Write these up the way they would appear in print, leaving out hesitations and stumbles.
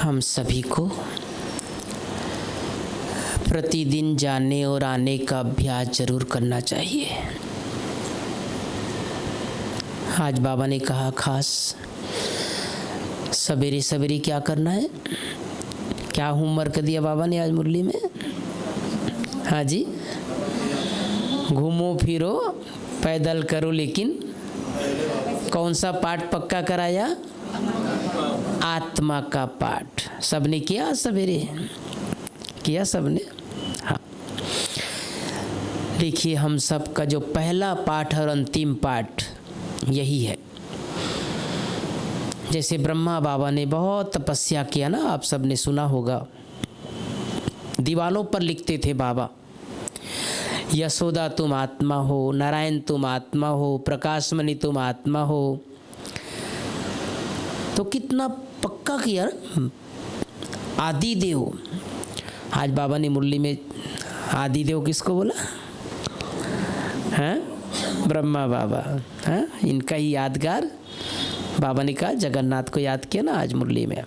हम सभी को प्रतिदिन जाने और आने का अभ्यास जरूर करना चाहिए। आज बाबा ने कहा खास सवेरे सवेरे क्या करना है, क्या होमवर्क दिया बाबा ने आज मुरली में? हाँ जी, घूमो फिरो पैदल करो, लेकिन कौन सा पाठ पक्का कराया? आत्मा का पाठ। सबने किया? सवेरे किया सबने? हाँ। देखिए, हम सब का जो पहला पाठ और अंतिम पाठ यही है। जैसे ब्रह्मा बाबा ने बहुत तपस्या किया ना, आप सबने सुना होगा, दीवालों पर लिखते थे बाबा, यशोदा तुम आत्मा हो, नारायण तुम आत्मा हो, प्रकाशमणि तुम आत्मा हो। तो कितना पक्का किया। आदि देव, आज बाबा ने मुरली में आदि देव किसको बोला? हैं? ब्रह्मा बाबा। हैं? इनका ही यादगार बाबा ने कहा, जगन्नाथ को याद किया ना आज मुरली में।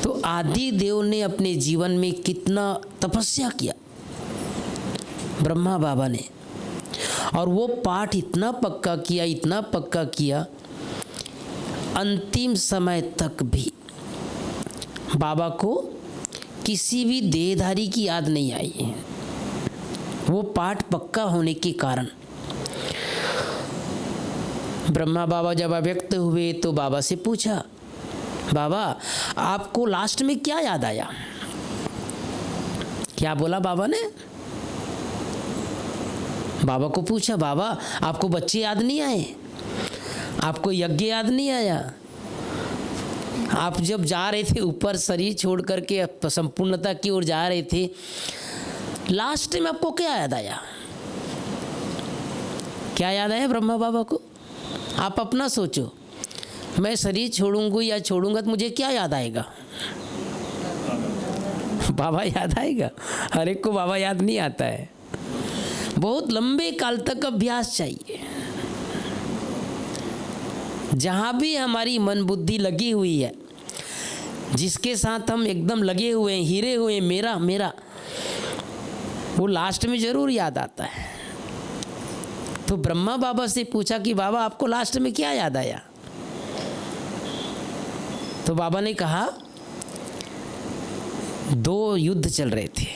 तो आदि देव ने अपने जीवन में कितना तपस्या किया ब्रह्मा बाबा ने, और वो पाठ इतना पक्का किया, इतना पक्का किया, अंतिम समय तक भी बाबा को किसी भी देहधारी की याद नहीं आई। वो पाठ पक्का होने के कारण ब्रह्मा बाबा जब अव्यक्त हुए तो बाबा से पूछा, बाबा आपको लास्ट में क्या याद आया? क्या बोला बाबा ने? बाबा को पूछा, बाबा आपको बच्चे याद नहीं आए? आपको यज्ञ याद नहीं आया? आप जब जा रहे थे ऊपर, शरीर छोड़ करके संपूर्णता की ओर जा रहे थे, लास्ट में आपको क्या याद आया? क्या याद आया ब्रह्मा बाबा को? आप अपना सोचो, मैं शरीर छोड़ूंगा या छोड़ूंगा तो मुझे क्या याद आएगा? बाबा याद आएगा? हर एक को बाबा याद नहीं आता है। बहुत लंबे काल तक अभ्यास चाहिए। जहाँ भी हमारी मन बुद्धि लगी हुई है, जिसके साथ हम एकदम लगे हुए हैं, हीरे हुए हैं, मेरा मेरा, वो लास्ट में जरूर याद आता है। तो ब्रह्मा बाबा से पूछा कि बाबा आपको लास्ट में क्या याद आया? तो बाबा ने कहा, दो युद्ध चल रहे थे।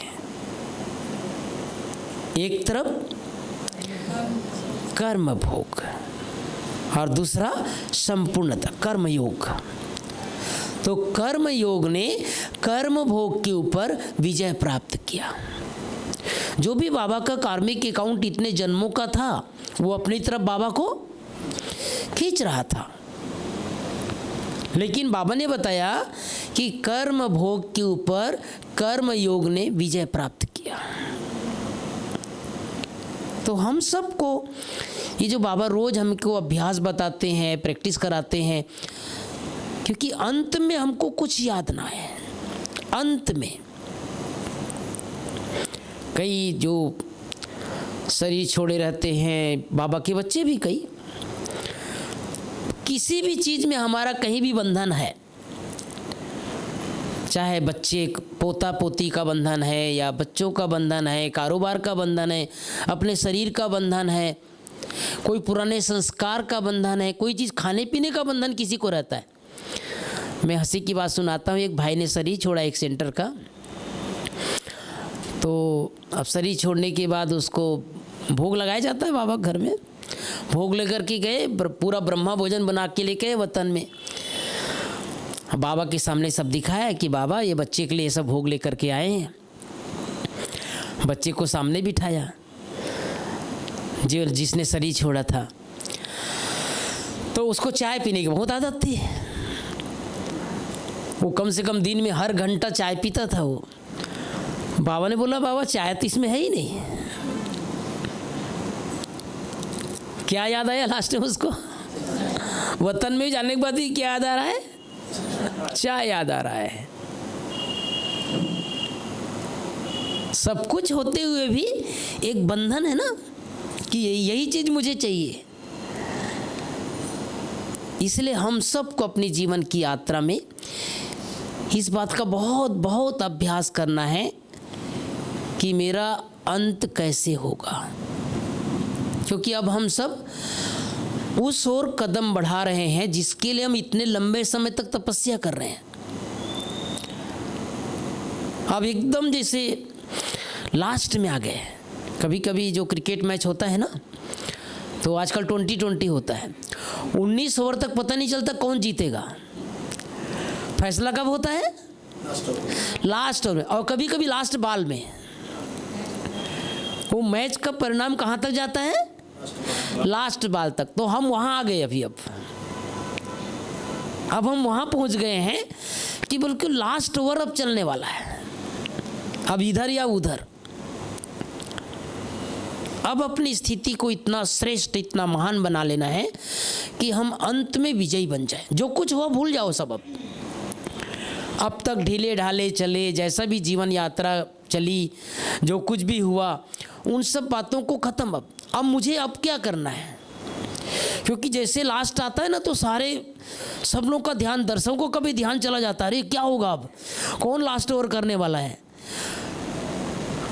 एक तरफ कर्म भोग और दूसरा संपूर्णता कर्म योग। तो कर्म योग ने कर्म भोग के ऊपर विजय प्राप्त किया। जो भी बाबा का कार्मिक अकाउंट इतने जन्मों का था, वो अपनी तरफ बाबा को खींच रहा था। लेकिन बाबा ने बताया कि कर्म भोग के ऊपर कर्म योग ने विजय प्राप्त किया। तो हम सबको ये जो बाबा रोज हमको अभ्यास बताते हैं, प्रैक्टिस कराते हैं, क्योंकि अंत में हमको कुछ याद ना है। अंत में कई जो शरीर छोड़े रहते हैं, बाबा के बच्चे भी कई, किसी भी चीज में हमारा कहीं भी बंधन है, चाहे बच्चे पोता पोती का बंधन है या बच्चों का बंधन है, कारोबार का बंधन है, अपने शरीर का बंधन है, कोई पुराने संस्कार का बंधन है, कोई चीज़ खाने पीने का बंधन किसी को रहता है। मैं हंसी की बात सुनाता हूँ। एक भाई ने शरीर छोड़ा एक सेंटर का, तो अब शरीर छोड़ने के बाद उसको भोग लगाया जाता है बाबा घर में। भोग लेकर के गए, पूरा ब्रह्मा भोजन बना के लेके गए वतन में। बाबा के सामने सब दिखाया कि बाबा ये बच्चे के लिए सब भोग लेकर के आए हैं। बच्चे को सामने बिठाया, जिसने शरीर छोड़ा था। तो उसको चाय पीने की बहुत आदत थी। वो कम से कम दिन में हर घंटा चाय पीता था वो। बाबा ने बोला, बाबा चाय तो इसमें है ही नहीं। क्या याद आया लास्ट में उसको? वतन में जाने के बाद ही क्या याद आ रहा है? चाय याद आ रहा है। सब कुछ होते हुए भी एक बंधन है ना, कि यही चीज मुझे चाहिए। इसलिए हम सबको अपनी जीवन की यात्रा में इस बात का बहुत बहुत अभ्यास करना है कि मेरा अंत कैसे होगा, क्योंकि अब हम सब उस ओर कदम बढ़ा रहे हैं जिसके लिए हम इतने लंबे समय तक तपस्या कर रहे हैं। अब एकदम जैसे लास्ट में आ गए। कभी कभी जो क्रिकेट मैच होता है ना, तो आजकल 20-20 होता है, 19 ओवर तक पता नहीं चलता कौन जीतेगा। फैसला कब होता है? लास्ट ओवर में, और कभी कभी लास्ट बॉल में। वो मैच का परिणाम कहाँ तक जाता है? लास्ट बॉल तक। तो हम वहाँ आ गए अभी। अब हम वहाँ पहुँच गए हैं कि बिल्कुल लास्ट ओवर अब चलने वाला है, अब इधर या उधर। अब अपनी स्थिति को इतना श्रेष्ठ, इतना महान बना लेना है कि हम अंत में विजयी बन जाए। जो कुछ हुआ भूल जाओ सब। अब तक ढीले ढाले चले, जैसा भी जीवन यात्रा चली, जो कुछ भी हुआ, उन सब बातों को ख़त्म। अब मुझे अब क्या करना है, क्योंकि जैसे लास्ट आता है ना, तो सब लोग का ध्यान, दर्शकों का भी ध्यान चला जाता है। अरे क्या होगा, अब कौन लास्ट ओवर करने वाला है,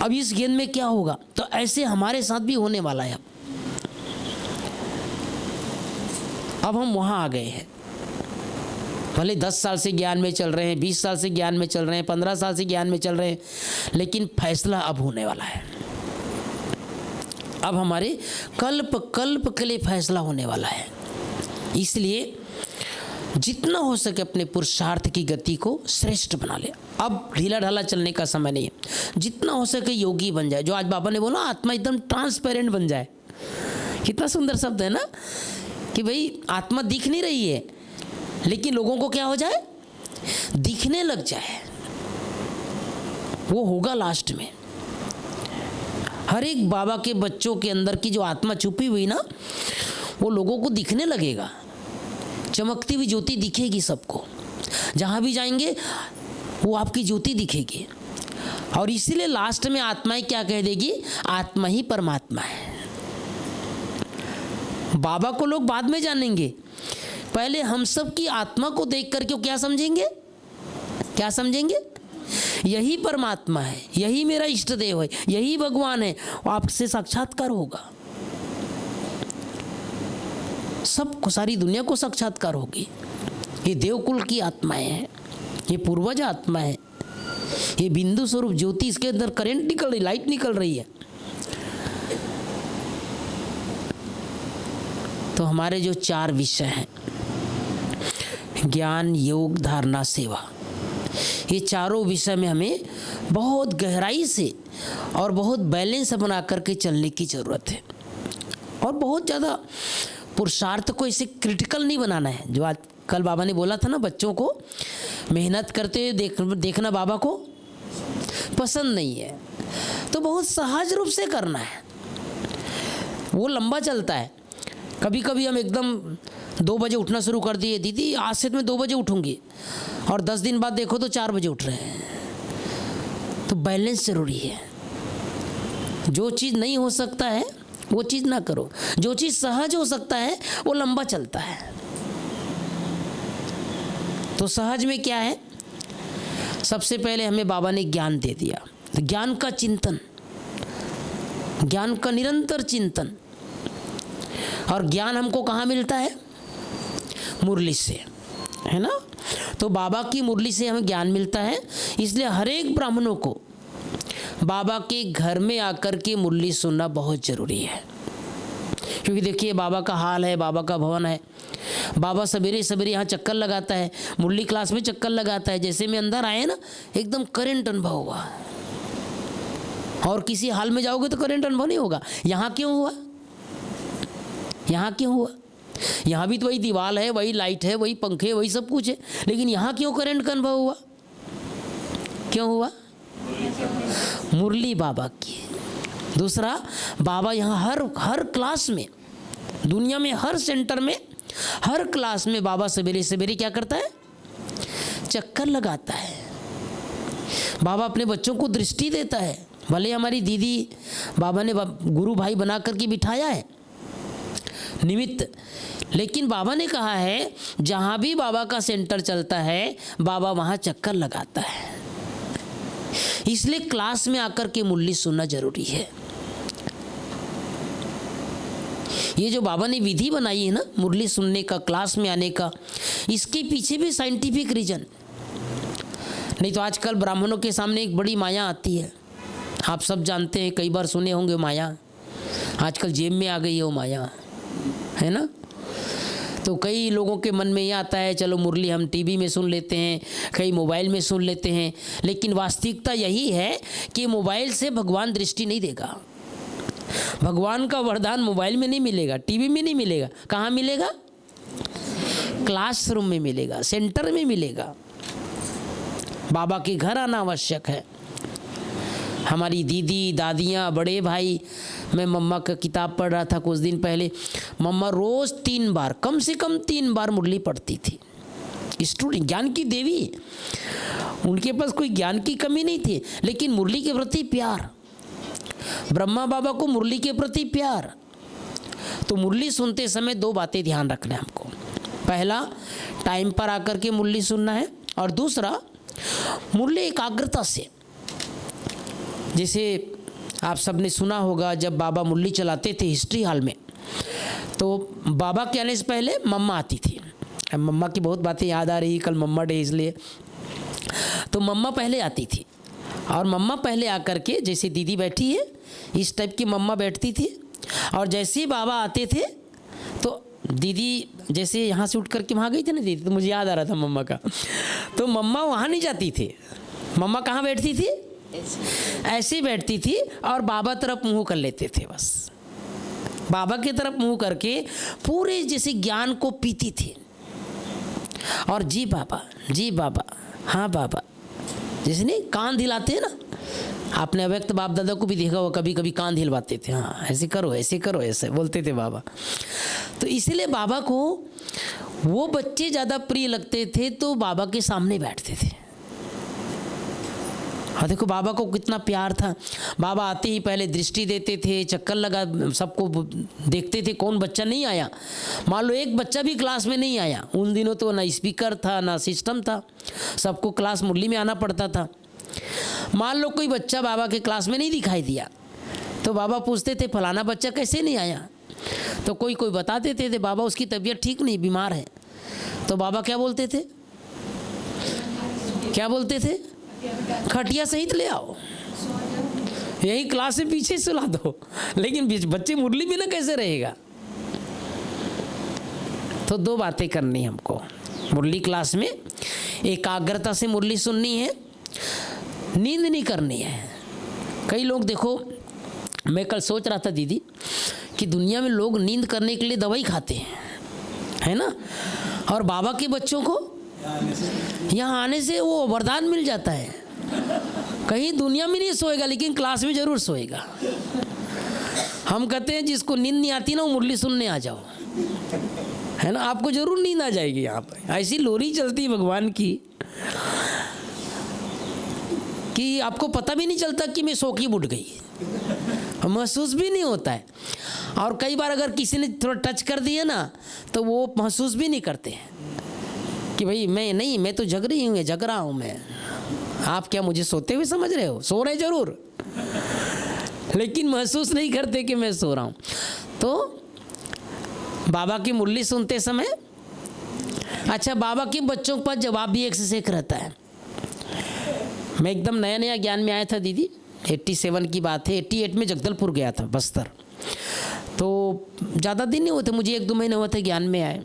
अब इस गेंद में क्या होगा। तो ऐसे हमारे साथ भी होने वाला है। अब हम वहाँ आ गए हैं। भले 10 साल से ज्ञान में चल रहे हैं, 20 साल से ज्ञान में चल रहे हैं, 15 साल से ज्ञान में चल रहे हैं, लेकिन फैसला अब होने वाला है। अब हमारे कल्प कल्प के लिए फैसला होने वाला है। इसलिए जितना हो सके अपने पुरुषार्थ की गति को श्रेष्ठ बना ले। अब ढीला ढाला चलने का समय नहीं है। जितना हो सके योगी बन जाए। जो आज बाबा ने बोला, आत्मा एकदम ट्रांसपेरेंट बन जाए। कितना सुंदर शब्द है ना, कि भाई आत्मा दिख नहीं रही है, लेकिन लोगों को क्या हो जाए, दिखने लग जाए। वो होगा लास्ट में। हर एक बाबा के बच्चों के अंदर की जो आत्मा छुपी हुई ना, वो लोगों को दिखने लगेगा। चमकती हुई ज्योति दिखेगी सबको। जहाँ भी जाएंगे वो आपकी ज्योति दिखेगी। और इसीलिए लास्ट में आत्माएं क्या कह देगी, आत्मा ही परमात्मा है। बाबा को लोग बाद में जानेंगे, पहले हम सब की आत्मा को देख करके क्या समझेंगे, क्या समझेंगे, यही परमात्मा है, यही मेरा इष्ट देव है, यही भगवान है। आपसे साक्षात्कार होगा, सबको, सारी दुनिया को साक्षात्कार होगी। ये देवकुल की आत्माएं हैं, ये पूर्वज आत्मा है, ये बिंदु स्वरूप ज्योति, इसके अंदर करंट निकल रही, लाइट निकल रही है। तो हमारे जो 4 विषय हैं, ज्ञान, योग, धारणा, सेवा, ये चारों विषय में हमें बहुत गहराई से और बहुत बैलेंस बना करके चलने की जरूरत है। और बहुत ज़्यादा पुरुषार्थ को इसे क्रिटिकल नहीं बनाना है। जो आज कल बाबा ने बोला था ना, बच्चों को मेहनत करते हुए देखना बाबा को पसंद नहीं है, तो बहुत सहज रूप से करना है। वो लंबा चलता है। कभी कभी हम एकदम 2 बजे उठना शुरू कर दिए, दीदी आज से मैं 2 बजे उठूंगी, और 10 दिन बाद देखो तो 4 बजे उठ रहे हैं। तो बैलेंस जरूरी है। जो चीज़ नहीं हो सकता है वो चीज़ ना करो, जो चीज़ सहज हो सकता है वो लंबा चलता है। तो सहज में क्या है, सबसे पहले हमें बाबा ने ज्ञान दे दिया। तो ज्ञान का चिंतन, ज्ञान का निरंतर चिंतन। और ज्ञान हमको कहाँ मिलता है, मुरली से, है ना। तो बाबा की मुरली से हमें ज्ञान मिलता है। इसलिए हर एक ब्राह्मणों को बाबा के घर में आकर के मुरली सुनना बहुत ज़रूरी है। क्योंकि देखिए बाबा का हाल है, बाबा का भवन है। बाबा सवेरे सवेरे यहाँ चक्कर लगाता है, मुरली क्लास में चक्कर लगाता है। जैसे मैं अंदर आए ना, एकदम करंट अनुभव हुआ। और किसी हाल में जाओगे तो करंट अनुभव नहीं होगा। यहाँ क्यों हुआ, यहाँ क्यों हुआ? यहाँ भी तो वही दीवार है, वही लाइट है, वही पंखे, वही सब कुछ है, लेकिन यहाँ क्यों करंट का अनुभव हुआ? क्यों हुआ? मुरली बाबा की। दूसरा, बाबा यहाँ हर क्लास में, दुनिया में हर सेंटर में, हर क्लास में बाबा सवेरे सवेरे क्या करता है, चक्कर लगाता है। बाबा अपने बच्चों को दृष्टि देता है। भले हमारी दीदी बाबा ने गुरु भाई बना करके बिठाया है निमित्त, लेकिन बाबा ने कहा है जहाँ भी बाबा का सेंटर चलता है बाबा वहाँ चक्कर लगाता है। इसलिए क्लास में आकर के मुरली सुनना जरूरी है। ये जो बाबा ने विधि बनाई है ना मुरली सुनने का, क्लास में आने का, इसके पीछे भी साइंटिफिक रीजन। नहीं तो आजकल ब्राह्मणों के सामने एक बड़ी माया आती है, आप सब जानते हैं, कई बार सुने होंगे माया। आजकल जेब में आ गई है वो माया, है ना। तो कई लोगों के मन में ये आता है चलो मुरली हम टीवी में सुन लेते हैं, कई मोबाइल में सुन लेते हैं, लेकिन वास्तविकता यही है कि मोबाइल से भगवान दृष्टि नहीं देगा। भगवान का वरदान मोबाइल में नहीं मिलेगा, टीवी में नहीं मिलेगा। कहाँ मिलेगा? क्लासरूम में मिलेगा, सेंटर में मिलेगा। बाबा के घर आना आवश्यक है। हमारी दीदी, दादियाँ, बड़े भाई, मैं मम्मा का किताब पढ़ रहा था कुछ दिन पहले, मम्मा रोज़ 3 बार, कम से कम 3 बार मुरली पढ़ती थी। स्टूडेंट, ज्ञान की देवी, उनके पास कोई ज्ञान की कमी नहीं थी, लेकिन मुरली के प्रति प्यार। ब्रह्मा बाबा को मुरली के प्रति प्यार। तो मुरली सुनते समय 2 बातें ध्यान रखना है हमको। पहला, टाइम पर आकर के मुरली सुनना है, और दूसरा मुरली एकाग्रता से। जैसे आप सबने सुना होगा जब बाबा मुरली चलाते थे हिस्ट्री हॉल में, तो बाबा के आने से पहले मम्मा आती थी। मम्मा की बहुत बातें याद आ रही, कल मम्मा डे इसलिए। तो मम्मा पहले आती थी, और मम्मा पहले आकर के, जैसे दीदी बैठी है इस टाइप की मम्मा बैठती थी, और जैसे ही बाबा आते थे तो दीदी जैसे यहाँ से उठ करके वहाँ गई थी ना दीदी, तो मुझे याद आ रहा था मम्मा का। तो मम्मा वहाँ नहीं जाती थी, मम्मा कहाँ बैठती थी? ऐसे बैठती थी, और बाबा तरफ मुँह कर लेते थे, बस बाबा की तरफ मुँह करके पूरे जैसे ज्ञान को पीती थी। और जी बाबा, जी बाबा, हाँ बाबा, जैसे नहीं कान हिलाते हैं ना, आपने अव्यक्त बाप दादा को भी देखा होगा, कभी कभी कान हिलवाते थे, हाँ ऐसे करो, ऐसे करो, ऐसे बोलते थे बाबा। तो इसीलिए बाबा को वो बच्चे ज़्यादा प्रिय लगते थे, तो बाबा के सामने बैठते थे। हाँ देखो बाबा को कितना प्यार था। बाबा आते ही पहले दृष्टि देते थे, चक्कर लगा, सबको देखते थे कौन बच्चा नहीं आया। मान लो एक बच्चा भी क्लास में नहीं आया, उन दिनों तो ना स्पीकर था ना सिस्टम था, सबको क्लास मुरली में आना पड़ता था। मान लो कोई बच्चा बाबा के क्लास में नहीं दिखाई दिया, तो बाबा पूछते थे फलाना बच्चा कैसे नहीं आया, तो कोई कोई बता देते थे बाबा उसकी तबीयत ठीक नहीं, बीमार है। तो बाबा क्या बोलते थे? क्या बोलते थे? खटिया सहित ले आओ, यही क्लास से पीछे सुला दो। लेकिन बच्चे मुरली बिना कैसे रहेगा? तो 2 बातें करनी हमको मुरली क्लास में। एकाग्रता से मुरली सुननी है, नींद नहीं करनी है। कई लोग देखो, मैं कल सोच रहा था दीदी कि दुनिया में लोग नींद करने के लिए दवाई खाते हैं, है ना, और बाबा के बच्चों को यहाँ आने से वो वरदान मिल जाता है। कहीं दुनिया में नहीं सोएगा, लेकिन क्लास में जरूर सोएगा। हम कहते हैं जिसको नींद नहीं आती ना वो मुरली सुनने आ जाओ, है ना, आपको जरूर नींद आ जाएगी। यहाँ पर ऐसी लोरी चलती है भगवान की कि आपको पता भी नहीं चलता कि मैं सो के उठ गई, महसूस भी नहीं होता है। और कई बार अगर किसी ने थोड़ा टच कर दिया ना, तो वो महसूस भी नहीं करते हैं कि भाई मैं तो जग रही हूँ, जग रहा हूँ मैं। आप क्या मुझे सोते हुए समझ रहे हो? सो रहे जरूर, लेकिन महसूस नहीं करते कि मैं सो रहा हूँ। तो बाबा की मुरली सुनते समय, अच्छा बाबा के बच्चों के पास जवाब भी एक से एक रहता है। मैं एकदम नया नया ज्ञान में आया था दीदी, 87 की बात है। 88 में जगदलपुर गया था, बस्तर। तो ज़्यादा दिन नहीं हुए थे, मुझे 1-2 महीने हुए थे ज्ञान में आए।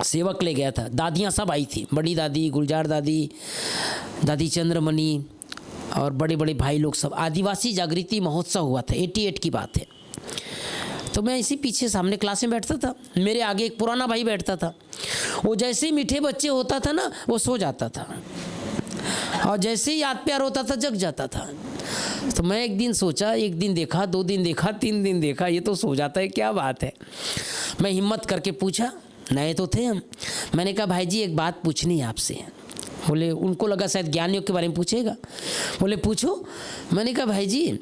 सेवक ले गया था, दादियाँ सब आई थी, बड़ी दादी, गुलजार दादी, दादी चंद्रमणि, और बड़े बड़े भाई लोग सब। आदिवासी जागृति महोत्सव हुआ था, 88 की बात है। तो मैं इसी पीछे सामने क्लास में बैठता था, मेरे आगे एक पुराना भाई बैठता था। वो जैसे ही मीठे बच्चे होता था ना, वो सो जाता था, और जैसे ही याद प्यार होता था जग जाता था। तो मैं एक दिन सोचा, 1 दिन देखा, 2 दिन देखा, 3 दिन देखा, ये तो सो जाता है, क्या बात है। मैं हिम्मत करके पूछा, नए तो थे हम, मैंने कहा भाई जी एक बात पूछनी है आपसे। बोले, उनको लगा शायद ज्ञान योग के बारे में पूछेगा। बोले पूछो। मैंने कहा भाई जी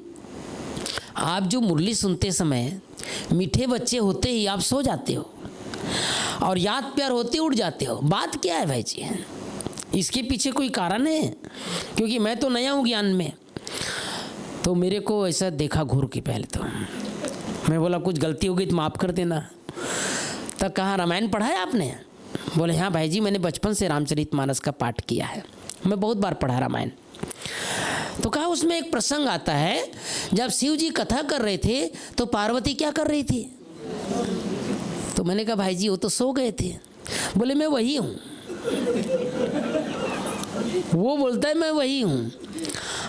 आप जो मुरली सुनते समय मीठे बच्चे होते ही आप सो जाते हो, और याद प्यार होते उठ जाते हो। बात क्या है भाई जी? इसके पीछे कोई कारण है? क्योंकि मैं तो नया हूँ ज्ञान में, तो मेरे को ऐसा देखा घूर के। पहले तो मैं बोला कुछ गलती हो गई तो माफ़ कर देना। तब कहा रामायण पढ़ा है आपने? बोले हाँ भाई जी, मैंने बचपन से रामचरितमानस का पाठ किया है, मैं बहुत बार पढ़ा रामायण। तो कहा उसमें एक प्रसंग आता है, जब शिव जी कथा कर रहे थे तो पार्वती क्या कर रही थी? तो मैंने कहा भाई जी वो तो सो गए थे। बोले मैं वही हूँ। वो बोलता है मैं वही हूँ।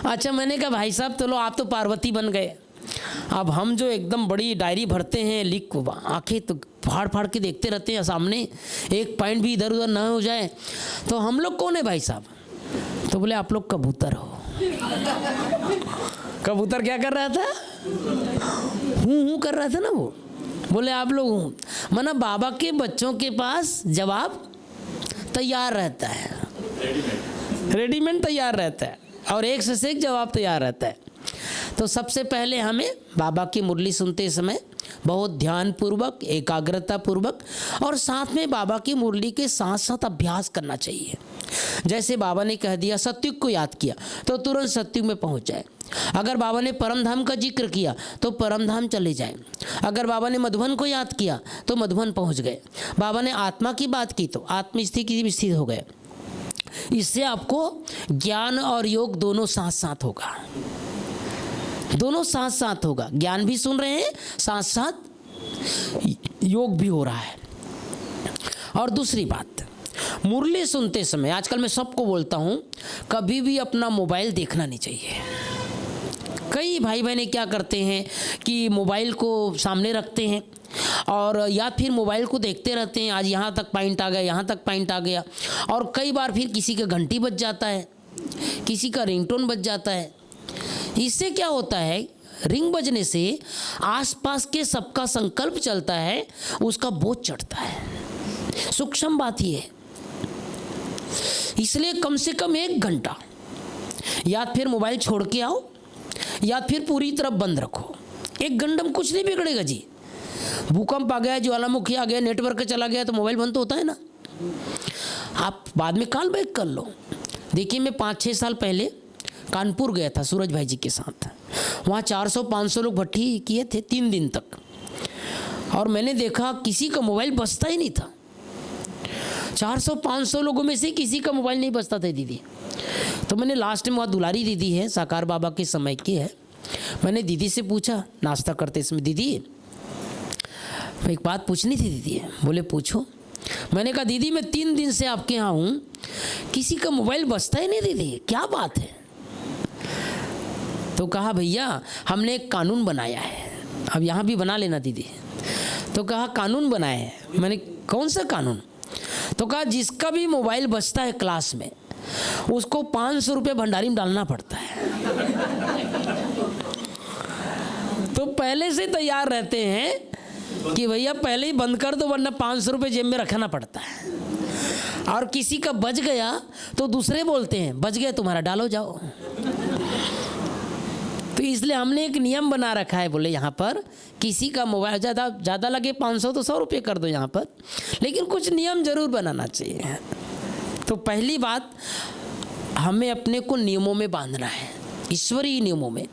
अच्छा, मैंने कहा भाई साहब चलो आप तो पार्वती बन गए, अब हम जो एकदम बड़ी डायरी भरते हैं, लिख आंखें तो फाड़ फाड़ के देखते रहते हैं सामने, एक पॉइंट भी इधर उधर ना हो जाए, तो हम लोग कौन है भाई साहब? तो बोले आप लोग कबूतर हो। कबूतर क्या कर रहा था? हूँ कर रहा था ना वो। बोले आप लोग हूँ, माना बाबा के बच्चों के पास जवाब तैयार रहता है, रेडीमेड तैयार रहता है, और एक से एक जवाब तैयार रहता है। तो सबसे पहले हमें बाबा की मुरली सुनते समय बहुत ध्यानपूर्वक, एकाग्रतापूर्वक और साथ में बाबा की मुरली के साथ साथ अभ्यास करना चाहिए। जैसे बाबा ने कह दिया सत्युग को याद किया तो तुरंत सत्युग में पहुंच जाए। अगर बाबा ने परम धाम का जिक्र किया तो परम धाम चले जाए। अगर बाबा ने मधुबन को याद किया तो मधुबन पहुंच गए। बाबा ने आत्मा की बात की तो आत्मस्थिति की स्थित हो गए। इससे आपको ज्ञान और योग दोनों साथ साथ होगा, दोनों साथ साथ होगा। ज्ञान भी सुन रहे हैं, साथ साथ योग भी हो रहा है। और दूसरी बात, मुरली सुनते समय आजकल मैं सबको बोलता हूं, कभी भी अपना मोबाइल देखना नहीं चाहिए। कई भाई बहनें क्या करते हैं कि मोबाइल को सामने रखते हैं और या फिर मोबाइल को देखते रहते हैं, आज यहाँ तक पॉइंट आ गया, यहाँ तक पॉइंट आ गया, और कई बार फिर किसी का घंटी बज जाता है, किसी का रिंगटोन बज जाता है। इससे क्या होता है, रिंग बजने से आसपास के सबका संकल्प चलता है, उसका बोझ चढ़ता है। सूक्ष्म बात ही है। इसलिए कम से कम 1 घंटा या फिर मोबाइल छोड़ के आओ या फिर पूरी तरह बंद रखो। 1 घंटा में कुछ नहीं बिगड़ेगा जी। भूकंप आ गया, ज्वालामुखी आ गया, नेटवर्क चला गया तो मोबाइल बंद तो होता है ना। आप बाद में कॉल बैक कर लो। देखिए मैं 5-6 साल पहले कानपुर गया था सूरज भाई जी के साथ। वहाँ 400-500 लोग भट्टी किए थे 3 दिन तक, और मैंने देखा किसी का मोबाइल बजता ही नहीं था। 400-500 लोगों में से किसी का मोबाइल नहीं बजता था दीदी। तो मैंने लास्ट में, वहाँ दुलारी दीदी है, साकार बाबा के समय की है, मैंने दीदी से पूछा नाश्ता करते समय, दीदी एक बात पूछनी थी। दीदी बोले पूछो। मैंने कहा दीदी मैं 3 दिन से आपके यहाँ हूँ, किसी का मोबाइल बजता ही नहीं दीदी, क्या बात है? तो कहा भैया हमने एक कानून बनाया है, अब यहाँ भी बना लेना दीदी। तो कहा कानून बनाया है। मैंने कौन सा कानून? तो कहा जिसका भी मोबाइल बजता है क्लास में, उसको 500 रुपये भंडारी में डालना पड़ता है। तो पहले से तैयार रहते हैं कि भैया पहले ही बंद कर दो, वरना 500 रुपये जेब में रखना पड़ता है। और किसी का बज गया तो दूसरे बोलते हैं बज गया तुम्हारा, डालो जाओ। तो इसलिए हमने एक नियम बना रखा है, बोले यहाँ पर किसी का मोबाइल ज़्यादा लगे 500 तो 100 रुपये कर दो यहाँ पर, लेकिन कुछ नियम जरूर बनाना चाहिए। तो पहली बात, हमें अपने को नियमों में बांधना है, ईश्वरीय नियमों में।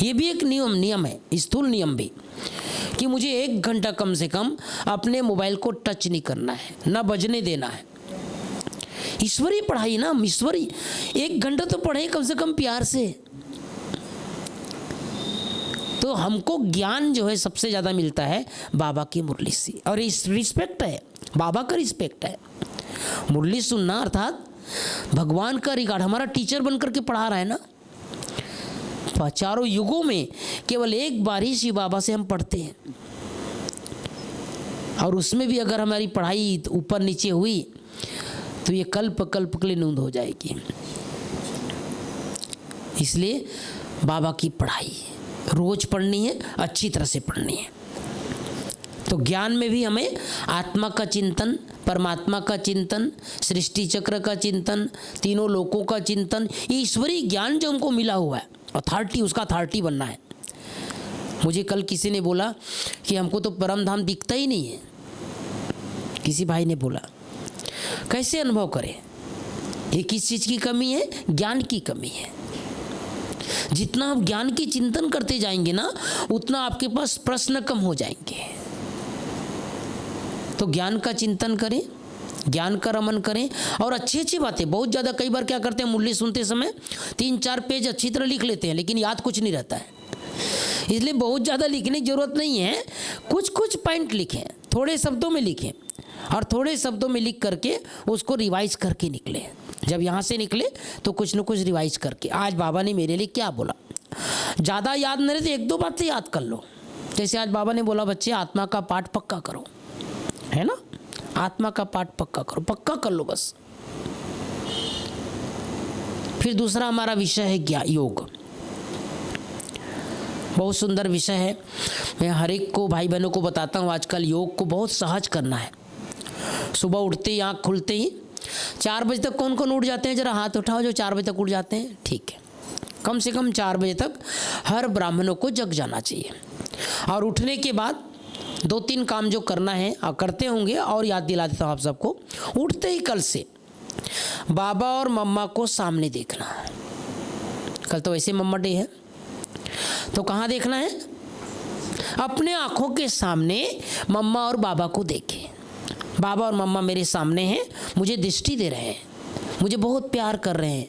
ये भी एक नियम है, स्थूल नियम भी, कि मुझे 1 घंटा कम से कम अपने मोबाइल को टच नहीं करना है, ना बजने देना है। ईश्वरीय पढ़ाई ना, हम ईश्वरीय 1 घंटा तो पढ़े कम से कम प्यार से। तो हमको ज्ञान जो है सबसे ज़्यादा मिलता है बाबा की मुरली से, और इस रिस्पेक्ट है, बाबा का रिस्पेक्ट है। मुरली सुनना अर्थात भगवान का रिकॉर्ड, हमारा टीचर बनकर के पढ़ा रहा है ना। 4 युगों में केवल एक बार ही शिव बाबा से हम पढ़ते हैं, और उसमें भी अगर हमारी पढ़ाई ऊपर नीचे हुई तो ये कल्प कल्प के लिए नूंद हो जाएगी। इसलिए बाबा की पढ़ाई रोज पढ़नी है, अच्छी तरह से पढ़नी है। तो ज्ञान में भी हमें आत्मा का चिंतन, परमात्मा का चिंतन, सृष्टि चक्र का चिंतन, तीनों लोकों का चिंतन, ये ईश्वरीय ज्ञान जो हमको मिला हुआ है, अथॉरिटी, उसका अथॉरिटी बनना है। मुझे कल किसी ने बोला कि हमको तो परम धाम दिखता ही नहीं है। किसी भाई ने बोला। कैसे अनुभव करें? ये किस चीज़ की कमी है? ज्ञान की कमी है। जितना आप ज्ञान की चिंतन करते जाएंगे ना, उतना आपके पास प्रश्न कम हो जाएंगे। तो ज्ञान का चिंतन करें, ज्ञान का रमन करें, और अच्छी अच्छी बातें। बहुत ज़्यादा कई बार क्या करते हैं, मुरली सुनते समय 3-4 पेज अच्छी तरह लिख लेते हैं, लेकिन याद कुछ नहीं रहता है। इसलिए बहुत ज़्यादा लिखने की जरूरत नहीं है। कुछ कुछ पॉइंट लिखें, थोड़े शब्दों में लिखें, और थोड़े शब्दों में लिख करके उसको रिवाइज करके निकले। जब यहाँ से निकले तो कुछ न कुछ रिवाइज करके, आज बाबा ने मेरे लिए क्या बोला। ज़्यादा याद नहीं रहे तो 1-2 बातें याद कर लो। जैसे आज बाबा ने बोला, बच्चे आत्मा का पाठ पक्का करो, है ना, आत्मा का पाठ पक्का करो, पक्का कर लो बस। फिर दूसरा हमारा विषय है योग। बहुत सुंदर विषय है। मैं हर एक को, भाई बहनों को बताता हूँ, आजकल योग को बहुत सहज करना है। सुबह उठते ही, आँख खुलते ही 4 बजे तक कौन कौन उठ जाते हैं? जरा हाथ उठाओ जो 4 बजे तक उठ जाते हैं। ठीक है, कम से कम 4 बजे तक हर ब्राह्मणों को जग जाना चाहिए। और उठने के बाद 2-3 काम जो करना है करते होंगे, और याद दिला देता हूँ आप सबको। उठते ही कल से बाबा और मम्मा को सामने देखना। कल तो वैसे मम्मा डे है, तो कहाँ देखना है? अपने आँखों के सामने मम्मा और बाबा को देखें। बाबा और मम्मा मेरे सामने हैं, मुझे दृष्टि दे रहे हैं, मुझे बहुत प्यार कर रहे हैं,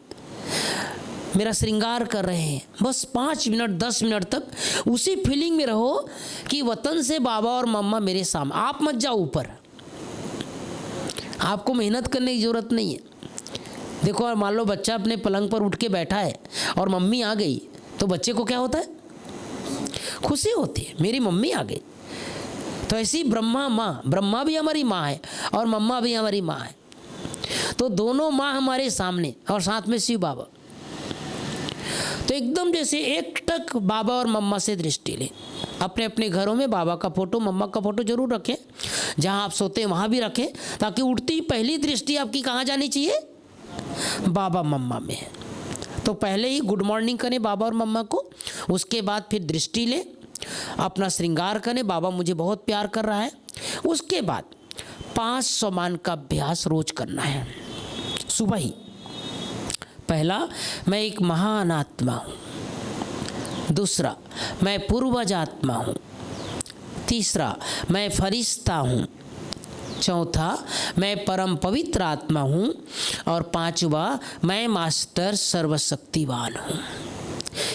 मेरा श्रृंगार कर रहे हैं। बस 5 मिनट 10 मिनट तक उसी फीलिंग में रहो कि वतन से बाबा और मम्मा मेरे सामने। आप मत जाओ ऊपर, आपको मेहनत करने की ज़रूरत नहीं है। देखो, और मान लो बच्चा अपने पलंग पर उठ के बैठा है और मम्मी आ गई, तो बच्चे को क्या होता है? खुशी होती है, मेरी मम्मी आ गई। तो ऐसी ब्रह्मा भी हमारी माँ है और मम्मा भी हमारी माँ है। तो दोनों माँ हमारे सामने, और साथ में शिव बाबा। तो एकदम जैसे एकटक बाबा और मम्मा से दृष्टि लें। अपने अपने घरों में बाबा का फोटो, मम्मा का फोटो जरूर रखें। जहाँ आप सोते हैं वहाँ भी रखें, ताकि उठती पहली दृष्टि आपकी कहाँ जानी चाहिए? बाबा मम्मा में। तो पहले ही गुड मॉर्निंग करें बाबा और मम्मा को, उसके बाद फिर दृष्टि लें, अपना श्रृंगार करें, बाबा मुझे बहुत प्यार कर रहा है। उसके बाद 5 सम्मान का अभ्यास रोज करना है सुबह ही। पहला, मैं एक महान आत्मा हूँ। दूसरा, मैं पूर्वज आत्मा हूँ। तीसरा, मैं फरिश्ता हूँ। चौथा, मैं परम पवित्र आत्मा हूँ। और 5वां, मैं मास्टर सर्वशक्तिवान हूँ।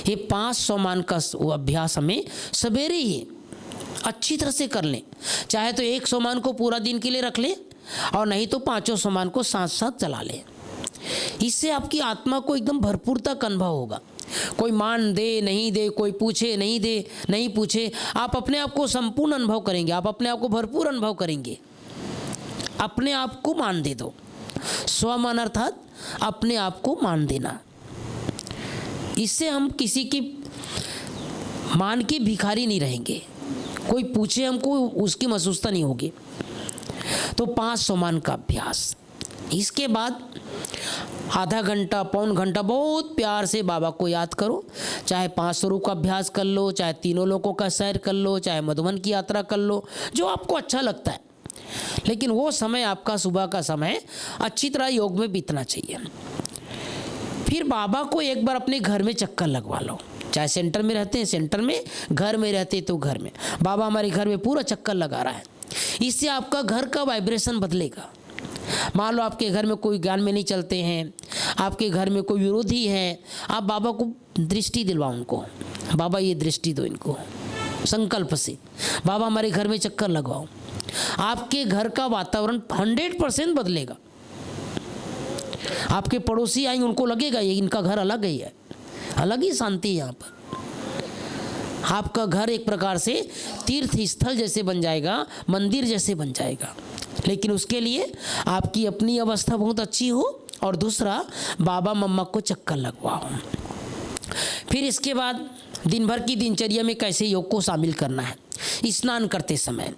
ये 5 सम्मान का अभ्यास हमें सवेरे ही अच्छी तरह से कर लें। चाहे तो 1 सम्मान को पूरा दिन के लिए रख लें, और नहीं तो 5 सम्मान को साथ साथ चला लें। इससे आपकी आत्मा को एकदम भरपूरता का अनुभव होगा। कोई मान दे नहीं दे, कोई पूछे नहीं दे नहीं पूछे, आप अपने आप को संपूर्ण अनुभव करेंगे, आप अपने आप को भरपूर अनुभव करेंगे। अपने आप को मान दे दो। स्वमान अर्थात अपने आप को मान देना। इससे हम किसी की मान के भिखारी नहीं रहेंगे। कोई पूछे हमको, उसकी महसूसता नहीं होगी। तो 5 सम्मान का अभ्यास। इसके बाद आधा घंटा पौन घंटा बहुत प्यार से बाबा को याद करो। चाहे 5 स्वरूप का अभ्यास कर लो, चाहे तीनों लोकों का सैर कर लो, चाहे मधुबन की यात्रा कर लो, जो आपको अच्छा लगता है। लेकिन वो समय आपका सुबह का समय अच्छी तरह योग में बीतना चाहिए। फिर बाबा को एक बार अपने घर में चक्कर लगवा लो। चाहे सेंटर में रहते हैं सेंटर में, घर में रहते तो घर में। बाबा हमारे घर में पूरा चक्कर लगा रहा है। इससे आपका घर का वाइब्रेशन बदलेगा। मान लो आपके घर में कोई ज्ञान में नहीं चलते हैं, आपके घर में कोई विरोधी है, आप बाबा को दृष्टि दिलवाओ उनको। बाबा ये दृष्टि दो इनको, संकल्प से बाबा हमारे घर में चक्कर लगवाओ। आपके घर का वातावरण 100% बदलेगा। आपके पड़ोसी आएंगे, उनको लगेगा ये इनका घर अलग ही है, अलग ही शांति है यहाँ पर। आपका घर एक प्रकार से तीर्थ स्थल जैसे बन जाएगा, मंदिर जैसे बन जाएगा। लेकिन उसके लिए आपकी अपनी अवस्था बहुत अच्छी हो, और दूसरा बाबा मम्मा को चक्कर लगवाओ। फिर इसके बाद दिन भर की दिनचर्या में कैसे योग को शामिल करना है। स्नान करते समय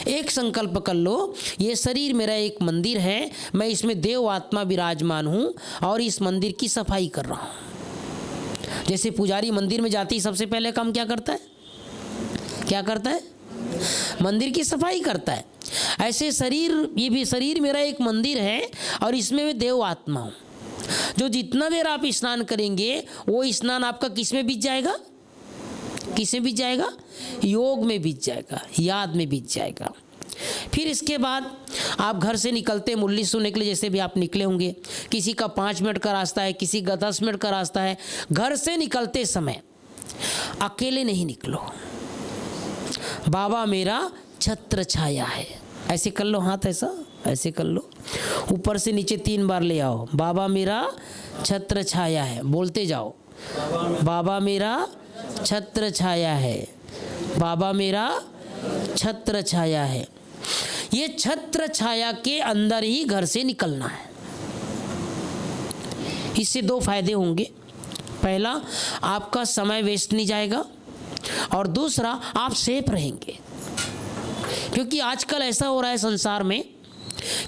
एक संकल्प कर लो, ये शरीर मेरा एक मंदिर है, मैं इसमें देव आत्मा विराजमान हूँ और इस मंदिर की सफाई कर रहा हूँ। जैसे पुजारी मंदिर में जाती सबसे पहले काम क्या करता है? क्या करता है? मंदिर की सफाई करता है। ऐसे शरीर, ये भी शरीर मेरा एक मंदिर है और इसमें मैं देव आत्मा हूँ। जो जितना देर आप स्नान करेंगे वो स्नान आपका किस में बीत जाएगा? किस में बीत जाएगा? योग में बीत जाएगा, याद में बीत जाएगा। फिर इसके बाद आप घर से निकलते मुरली सुनने के लिए, जैसे भी आप निकले होंगे, किसी का 5 मिनट का रास्ता है, किसी का 10 मिनट का रास्ता है। घर से निकलते समय अकेले नहीं निकलो। बाबा मेरा छत्र छाया है, ऐसे कर लो, हाथ ऐसा ऐसे कर लो, ऊपर से नीचे 3 बार ले आओ। बाबा मेरा छत्र छाया है, बोलते जाओ। बाबा मेरा छत्र छाया है, बाबा मेरा छत्र छाया है। ये छत्र छाया के अंदर ही घर से निकलना है। इससे 2 फायदे होंगे। पहला, आपका समय वेस्ट नहीं जाएगा और दूसरा, आप सेफ रहेंगे। क्योंकि आजकल ऐसा हो रहा है संसार में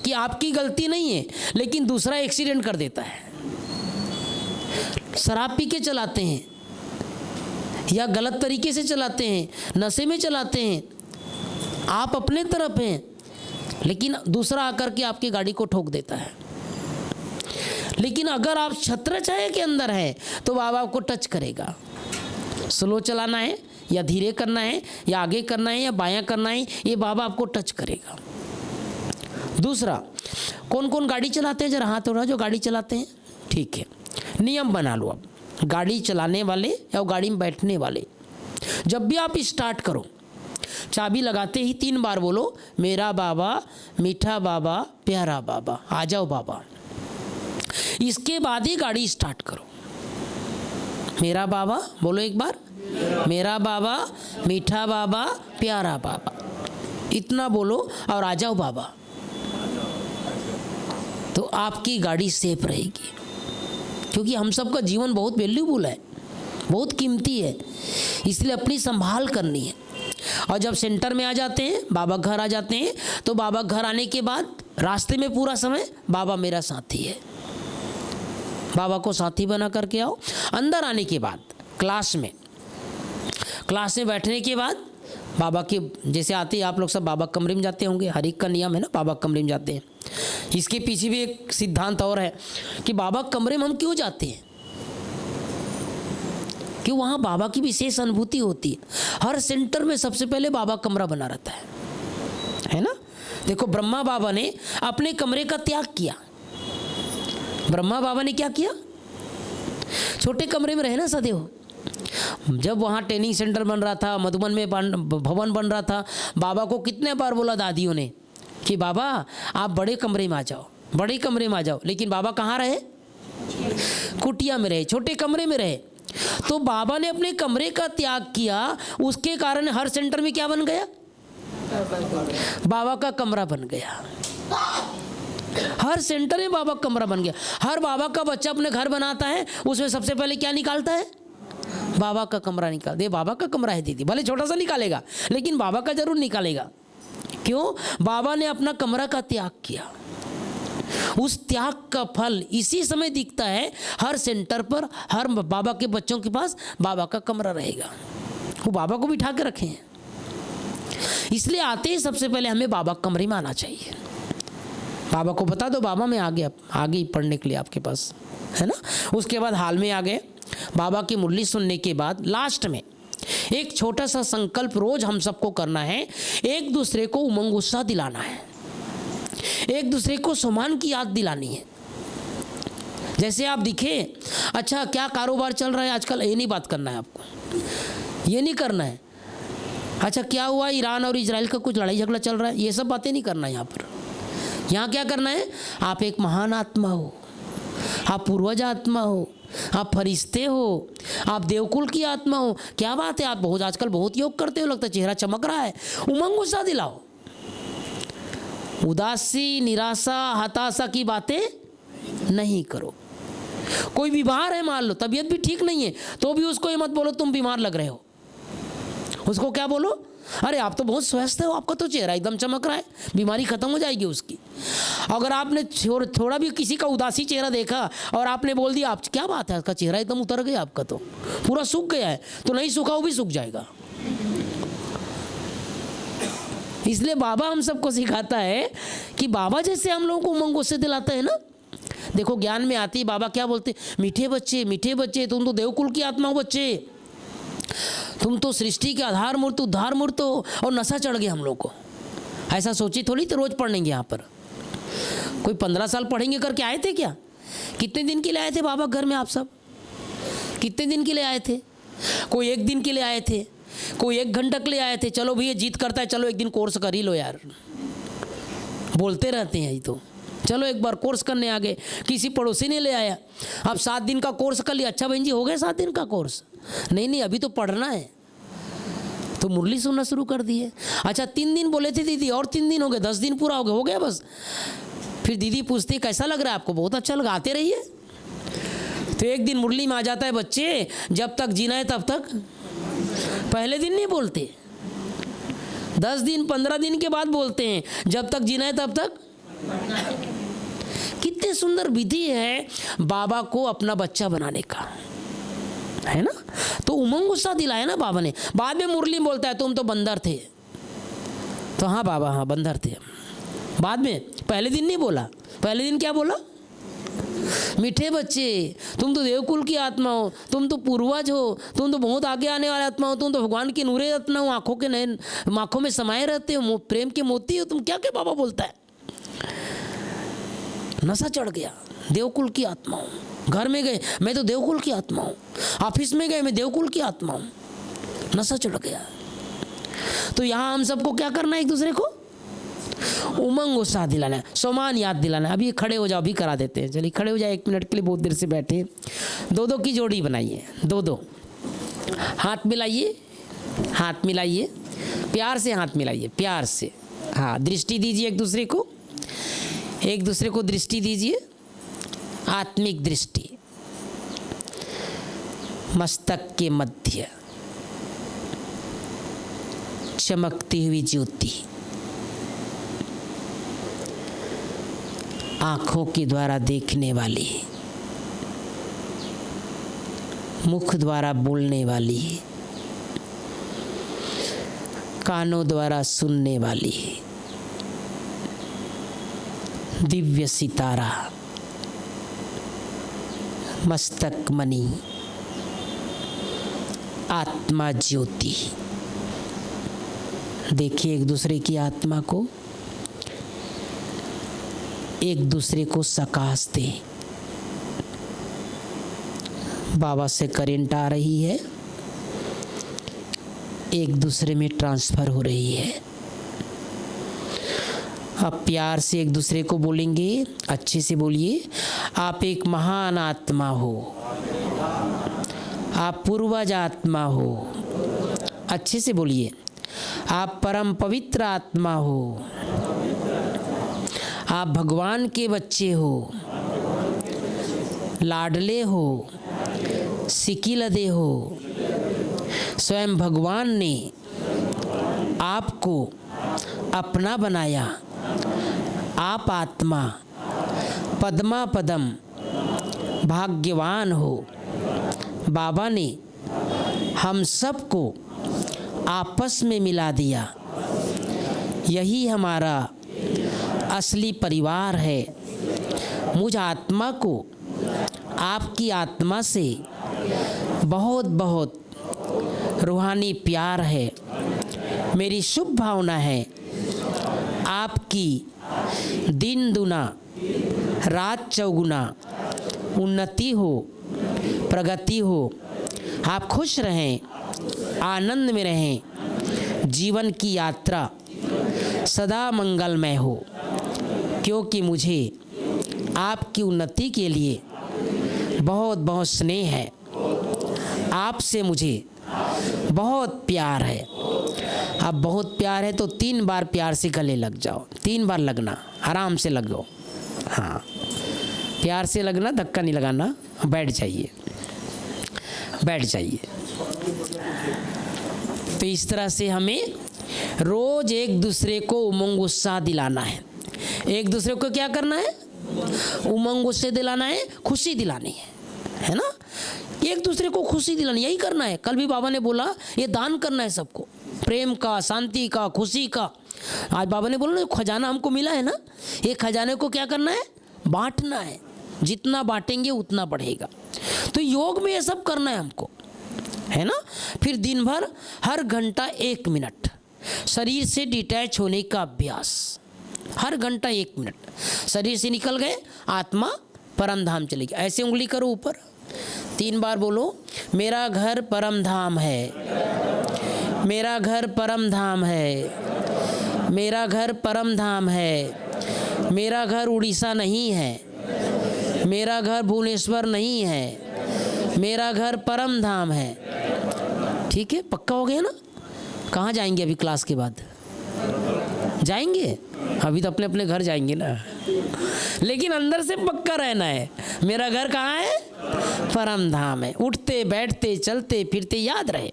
कि आपकी गलती नहीं है लेकिन दूसरा एक्सीडेंट कर देता है। शराब पी के चलाते हैं या गलत तरीके से चलाते हैं, नशे में चलाते हैं। आप अपने तरफ हैं लेकिन दूसरा आकर के आपकी गाड़ी को ठोक देता है। लेकिन अगर आप छत्र छाया के अंदर हैं तो बाबा आपको टच करेगा। स्लो चलाना है या धीरे करना है या आगे करना है या बायां करना है, ये बाबा आपको टच करेगा। दूसरा, कौन कौन गाड़ी चलाते हैं? जरा हाथ उठाओ जो गाड़ी चलाते हैं। ठीक है, नियम बना लो अब। गाड़ी चलाने वाले या गाड़ी में बैठने वाले, जब भी आप स्टार्ट करो, चाबी लगाते ही 3 बार बोलो, मेरा बाबा, मीठा बाबा, प्यारा बाबा, आ जाओ बाबा। इसके बाद ही गाड़ी स्टार्ट करो। मेरा बाबा बोलो एक बार, मेरा बाबा, मीठा बाबा, प्यारा बाबा, इतना बोलो और आ जाओ बाबा। तो आपकी गाड़ी सेफ रहेगी। क्योंकि हम सबका जीवन बहुत वैल्यूबल है, बहुत कीमती है, इसलिए अपनी संभाल करनी है। और जब सेंटर में आ जाते हैं, बाबा घर आ जाते हैं, तो बाबा घर आने के बाद रास्ते में पूरा समय बाबा मेरा साथी है। बाबा को साथी बना करके आओ। अंदर आने के बाद क्लास में बैठने के बाद बाबा के जैसे आते हैं, आप लोग सब बाबा कमरे में जाते होंगे, हर एक का नियम है ना, बाबा कमरे में जाते हैं। इसके पीछे भी एक सिद्धांत और है कि बाबा कमरे में हम क्यों जाते हैं, कि वहाँ बाबा की विशेष अनुभूति होती है। हर सेंटर में सबसे पहले बाबा कमरा बना रहता है ना। देखो, ब्रह्मा बाबा ने अपने कमरे का त्याग किया। ब्रह्मा बाबा ने क्या किया? छोटे कमरे में रहे ना सदैव। जब वहाँ ट्रेनिंग सेंटर बन रहा था, मधुबन में भवन बन रहा था, बाबा को कितने बार बोला दादियों ने कि बाबा आप बड़े कमरे में आ जाओ, बड़े कमरे में आ जाओ। लेकिन बाबा कहाँ रहे? कुटिया में रहे, छोटे कमरे में रहे। तो बाबा ने अपने कमरे का त्याग किया, उसके कारण हर सेंटर में क्या बन गया? बाबा का कमरा बन गया। हर सेंटर में बाबा का कमरा बन गया। हर बाबा का बच्चा अपने घर बनाता है, उसमें सबसे पहले क्या निकालता है? बाबा का कमरा निकाल दे। बाबा का कमरा है दीदी, भले छोटा सा निकालेगा लेकिन बाबा का जरूर निकालेगा। क्यों? बाबा ने अपना कमरा का त्याग किया। उस त्याग का फल इसी समय दिखता है। हर सेंटर पर, हर बाबा के बच्चों के पास बाबा का कमरा रहेगा। वो बाबा को बिठा के रखे हैं। इसलिए आते ही सबसे पहले हमें बाबा कमरे में आना चाहिए। बाबा को बता दो, बाबा मैं आ गया, आगे पढ़ने के लिए आपके पास, है ना। उसके बाद हाल में आ गए। बाबा की मुरली सुनने के बाद लास्ट में एक छोटा सा संकल्प रोज हम सबको करना है। एक दूसरे को उमंग उत्साह दिलाना है, एक दूसरे को सम्मान की याद दिलानी है। जैसे आप दिखे, अच्छा क्या कारोबार चल रहा है आजकल, ये नहीं बात करना है आपको, ये नहीं करना है। अच्छा क्या हुआ, ईरान और इजराइल का कुछ लड़ाई झगड़ा चल रहा है, ये सब बातें नहीं करना है यहाँ पर। यहाँ क्या करना है? आप एक महान आत्मा हो, आप पूर्वज आत्मा हो, आप फरिश्ते हो, आप देवकुल की आत्मा हो। क्या बात है, आप बहुत आजकल बहुत योग करते हो, लगता है चेहरा चमक रहा है। उमंग उत्साह दिलाओ। उदासी, निराशा, हताशा की बातें नहीं करो। कोई बीमार है, मान लो तबीयत भी ठीक नहीं है, तो भी उसको ये मत बोलो तुम बीमार लग रहे हो। उसको क्या बोलो? अरे आप तो बहुत स्वस्थ हो, आपका तो चेहरा एकदम चमक रहा है, बीमारी खत्म हो जाएगी उसकी। अगर आपने थोड़ा भी किसी का उदासी चेहरा देखा और आपने बोल दिया आप क्या बात है, आपका चेहरा एकदम उतर गया, आपका तो पूरा सूख गया है, तो नहीं सूखा वो भी सूख जाएगा। इसलिए बाबा हम सबको सिखाता है कि बाबा जैसे हम लोगों को उमंग उससे दिलाता है ना। देखो ज्ञान में आती बाबा क्या बोलते, मीठे बच्चे तुम तो देवकुल की आत्मा हो बच्चे, तुम तो सृष्टि के आधार मूर्त उद्धार मूर्त हो। और नशा चढ़ गया हम लोग को। ऐसा सोची थोड़ी तो रोज पढ़ेंगे यहाँ पर। कोई 15 साल पढ़ेंगे करके आए थे क्या? कितने दिन के लिए आए थे बाबा घर में आप सब? कितने दिन के लिए आए थे? कोई 1 दिन के लिए आए थे, कोई 1 घंटा के लिए आए थे। चलो भैया जीत करता है, चलो 1 दिन कोर्स कर ही लो यार, बोलते रहते हैं। ये तो चलो एक बार कोर्स करने आ गए, किसी पड़ोसी ने ले आया, अब 7 दिन का कोर्स कर लिया। अच्छा बहन जी हो गए 7 दिन का कोर्स? नहीं अभी तो पढ़ना है, तो मुरली सुनना शुरू कर दिए। अच्छा 3 दिन बोले थे दीदी, और 3 दिन हो गए, 10 दिन पूरा हो गया बस। फिर दीदी पूछती कैसा लग रहा है आपको? बहुत अच्छा लगा, आते रहिए। तो एक दिन मुरली में आ जाता है, बच्चे जब तक जीना है तब तक। पहले दिन नहीं बोलते, 10 दिन 15 दिन के बाद बोलते हैं, जब तक जीना है तब तक। कितने सुंदर विधि है बाबा को अपना बच्चा बनाने का, है ना। तो उमंग गुस्सा दिलाया ना बाबा ने। बाद में मुरली बोलता है तुम तो बंदर थे। तो हाँ बाबा हाँ बंदर थे। बाद में, पहले दिन नहीं बोला। पहले दिन क्या बोला? मीठे बच्चे तुम तो देवकुल की आत्मा हो, तुम तो पूर्वज हो, तुम तो बहुत आगे आने वाले आत्मा हो, तुम तो भगवान की नूरे रत्न हो, आंखों के नयन आंखों में समाये रहते हो, प्रेम के मोती हो तुम। क्या क्या बाबा बोलता है। नशा चढ़ गया, देवकुल की आत्मा हूँ। घर में गए मैं तो देवकुल की आत्मा हूँ, ऑफिस में गए मैं देवकुल की आत्मा हूँ। नशा चढ़ गया। तो यहाँ हम सबको क्या करना है? एक दूसरे को उमंग उत्साह दिलाना है, सम्मान याद दिलाना है। अभी खड़े हो जाओ, अभी करा देते हैं। चलिए खड़े हो जाए 1 मिनट के लिए, बहुत देर से बैठे। 2-2 की जोड़ी बनाइए, 2-2 हाथ मिलाइए, हाथ मिलाइए, प्यार से हाथ मिलाइए, प्यार से। हाँ दृष्टि दीजिए एक दूसरे को, एक दूसरे को दृष्टि दीजिए, आत्मिक दृष्टि। मस्तक के मध्य चमकती हुई ज्योति, आंखों के द्वारा देखने वाली, मुख द्वारा बोलने वाली, कानों द्वारा सुनने वाली, दिव्य सितारा, मस्तक मणि, आत्मा ज्योति। देखिए एक दूसरे की आत्मा को, एक दूसरे को सकाश दे। बाबा से करंट आ रही है, एक दूसरे में ट्रांसफर हो रही है। अब प्यार से एक दूसरे को बोलेंगे, अच्छे से बोलिए। आप एक महान आत्मा हो, आप पूर्वज आत्मा हो। अच्छे से बोलिए। आप परम पवित्र आत्मा हो, आप भगवान के बच्चे हो, लाडले हो, सिकिलदे हो। स्वयं भगवान ने आपको अपना बनाया। आप आत्मा पद्मा पदम भाग्यवान हो। बाबा ने हम सबको आपस में मिला दिया। यही हमारा असली परिवार है। मुझ आत्मा को आपकी आत्मा से बहुत बहुत रूहानी प्यार है। मेरी शुभ भावना है आपकी दिन दुना रात चौगुना उन्नति हो, प्रगति हो। आप खुश रहें, आनंद में रहें, जीवन की यात्रा सदा मंगलमय हो। क्योंकि मुझे आपकी उन्नति के लिए बहुत बहुत स्नेह है। आपसे मुझे बहुत प्यार है। अब बहुत प्यार है तो 3 बार प्यार से गले लग जाओ। 3 बार लगना, आराम से लगो। हाँ प्यार से लगना, धक्का नहीं लगाना। बैठ जाइए, बैठ जाइए। तो इस तरह से हमें रोज एक दूसरे को उमंग उत्साह दिलाना है। एक दूसरे को क्या करना है? उमंग उत्साह दिलाना है, खुशी दिलानी है ना। एक दूसरे को खुशी दिलानी, यही करना है। कल भी बाबा ने बोला ये दान करना है सबको, प्रेम का, शांति का, खुशी का। आज बाबा ने बोला ना, खजाना हमको मिला है ना, ये खजाने को क्या करना है? बांटना है। जितना बांटेंगे उतना बढ़ेगा। तो योग में ये सब करना है हमको, है ना। फिर दिन भर हर घंटा 1 मिनट शरीर से डिटैच होने का अभ्यास। हर घंटा 1 मिनट शरीर से निकल गए, आत्मा परम धाम चली गई। ऐसे उंगली करो ऊपर, 3 बार बोलो, मेरा घर परम धाम है, मेरा घर परम धाम है, मेरा घर परम धाम है, मेरा घर उड़ीसा नहीं है, मेरा घर भुवनेश्वर नहीं है, मेरा घर परम धाम है। ठीक है, पक्का हो गया ना। कहाँ जाएंगे अभी क्लास के बाद? जाएंगे? अभी तो अपने अपने घर जाएंगे ना, लेकिन अंदर से पक्का रहना है, मेरा घर कहाँ है? परम धाम है। उठते बैठते चलते फिरते याद रहे।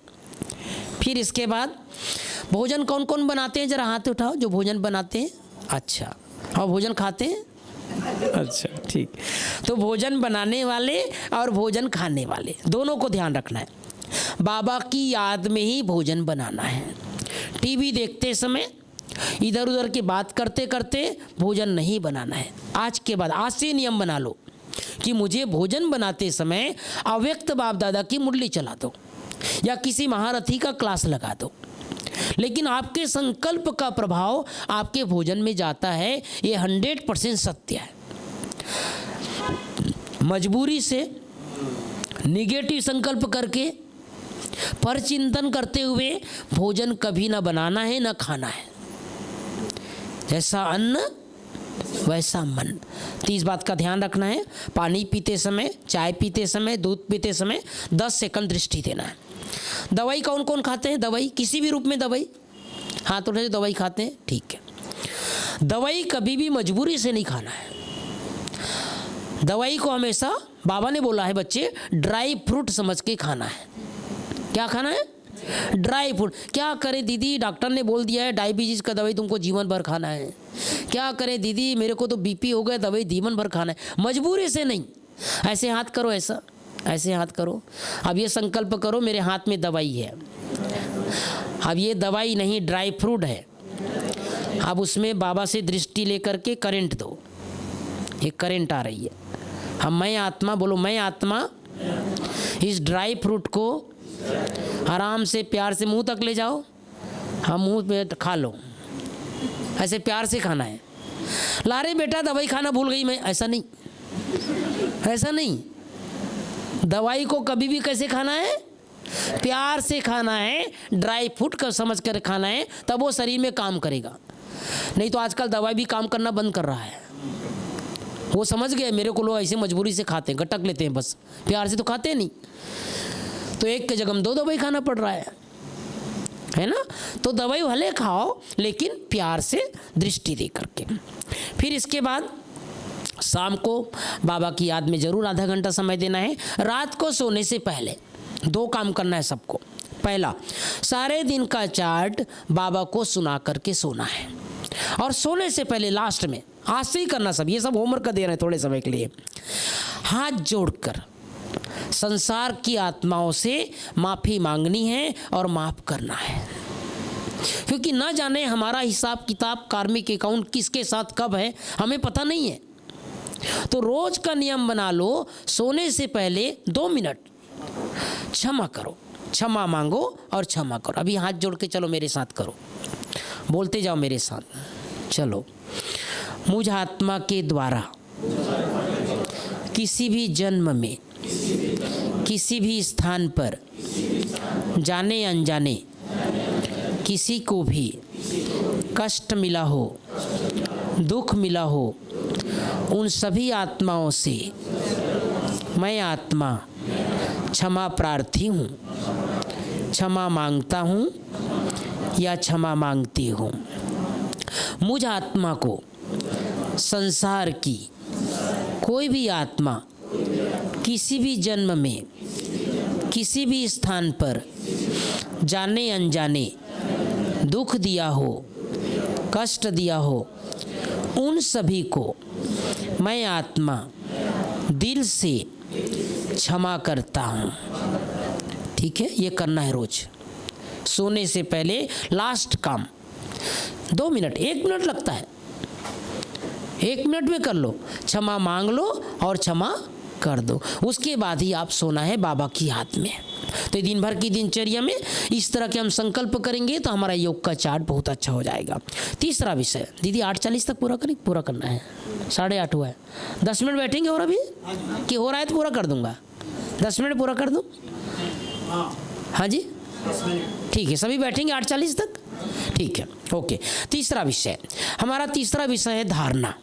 फिर इसके बाद भोजन कौन कौन बनाते हैं? जरा हाथ उठाओ जो भोजन बनाते हैं। अच्छा, और भोजन खाते हैं? अच्छा, ठीक। तो भोजन बनाने वाले और भोजन खाने वाले दोनों को ध्यान रखना है। बाबा की याद में ही भोजन बनाना है। टीवी देखते समय, इधर उधर की बात करते करते भोजन नहीं बनाना है। आज के बाद, आज से नियम बना लो कि मुझे भोजन बनाते समय अव्यक्त बाप दादा की मुरली चला दो या किसी महारथी का क्लास लगा दो, लेकिन आपके संकल्प का प्रभाव आपके भोजन में जाता है। ये 100% सत्य है। मजबूरी से निगेटिव संकल्प करके, पर चिंतन करते हुए भोजन कभी ना बनाना है ना खाना है। जैसा अन्न वैसा मन। तो इस बात का ध्यान रखना है। पानी पीते समय, चाय पीते समय, दूध पीते समय 10 सेकंड दृष्टि देना है। दवाई कौन कौन खाते हैं? दवाई किसी भी रूप में दवाई, हाथ उठे दवाई खाते हैं, ठीक है। दवाई कभी भी मजबूरी से नहीं खाना है। दवाई को हमेशा, बाबा ने बोला है बच्चे, ड्राई फ्रूट समझ के खाना है। क्या खाना है? Dry fruit. क्या करें दीदी, डॉक्टर ने बोल दिया है डायबिटीज का दवाई तुमको जीवन भर खाना है। क्या करें दीदी, मेरे को तो बीपी हो गया, दवाई जीवन भर खाना है। मजबूरी से नहीं। ऐसे हाथ करो, ऐसा, ऐसे हाथ करो। अब ये संकल्प करो, मेरे हाथ में दवाई है। अब ये दवाई नहीं, ड्राई फ्रूट है। अब उसमें बाबा से दृष्टि लेकर के करंट दो। ये करंट आ रही है। हम मैं आत्मा बोलो, मैं आत्मा इस ड्राई फ्रूट को आराम से प्यार से मुंह तक ले जाओ। हम मुंह पे खा लो, ऐसे प्यार से खाना है। लारे बेटा दवाई खाना भूल गई मैं, ऐसा नहीं, ऐसा नहीं। दवाई को कभी भी कैसे खाना है? प्यार से खाना है। ड्राई फ्रूट का समझ कर खाना है, तब वो शरीर में काम करेगा। नहीं तो आजकल दवाई भी काम करना बंद कर रहा है। वो समझ गए मेरे को लोग ऐसे मजबूरी से खाते हैं, गटक लेते हैं, बस प्यार से तो खाते नहीं। तो एक के जगह 2 दवाई खाना पड़ रहा है ना। तो दवाई भले खाओ, लेकिन प्यार से दृष्टि दे करके। फिर इसके बाद शाम को बाबा की याद में जरूर आधा घंटा समय देना है। रात को सोने से पहले 2 काम करना है सबको। पहला, सारे दिन का चार्ट बाबा को सुना करके सोना है। और सोने से पहले लास्ट में, आज से ही करना सब, ये सब होमवर्क का दे रहे हैं थोड़े समय के लिए, हाथ जोड़कर संसार की आत्माओं से माफ़ी मांगनी है और माफ़ करना है। क्योंकि ना जाने हमारा हिसाब किताब, कार्मिक अकाउंट किसके साथ कब है, हमें पता नहीं है। तो रोज का नियम बना लो, सोने से पहले 2 मिनट क्षमा करो, क्षमा मांगो और क्षमा करो। अभी हाथ जोड़ के चलो, मेरे साथ करो, बोलते जाओ मेरे साथ। चलो, मुझ आत्मा के द्वारा किसी भी जन्म में, किसी भी स्थान पर, जाने अनजाने किसी को भी कष्ट मिला हो, दुख मिला हो, उन सभी आत्माओं से मैं आत्मा क्षमा प्रार्थी हूँ, क्षमा मांगता हूँ या क्षमा मांगती हूँ। मुझ आत्मा को संसार की कोई भी आत्मा किसी भी जन्म में, किसी भी स्थान पर जाने अनजाने दुख दिया हो, कष्ट दिया हो, उन सभी को मैं आत्मा दिल से क्षमा करता हूँ। ठीक है, ये करना है रोज सोने से पहले। लास्ट काम, 2 मिनट, 1 मिनट लगता है, 1 मिनट में कर लो। क्षमा मांग लो और क्षमा कर दो, उसके बाद ही आप सोना है बाबा की याद में। तो दिन भर की दिनचर्या में इस तरह के हम संकल्प करेंगे तो हमारा योग का चार्ट बहुत अच्छा हो जाएगा। तीसरा विषय दीदी 8:40 तक पूरा करना है, 8:30 हुआ है, 10 मिनट बैठेंगे और अभी कि हो रहा है तो पूरा कर दूंगा, 10 मिनट पूरा कर दूं? हाँ जी ठीक है, सभी बैठेंगे 8:40 तक, ठीक है ओके। तीसरा विषय हमारा है धारणा।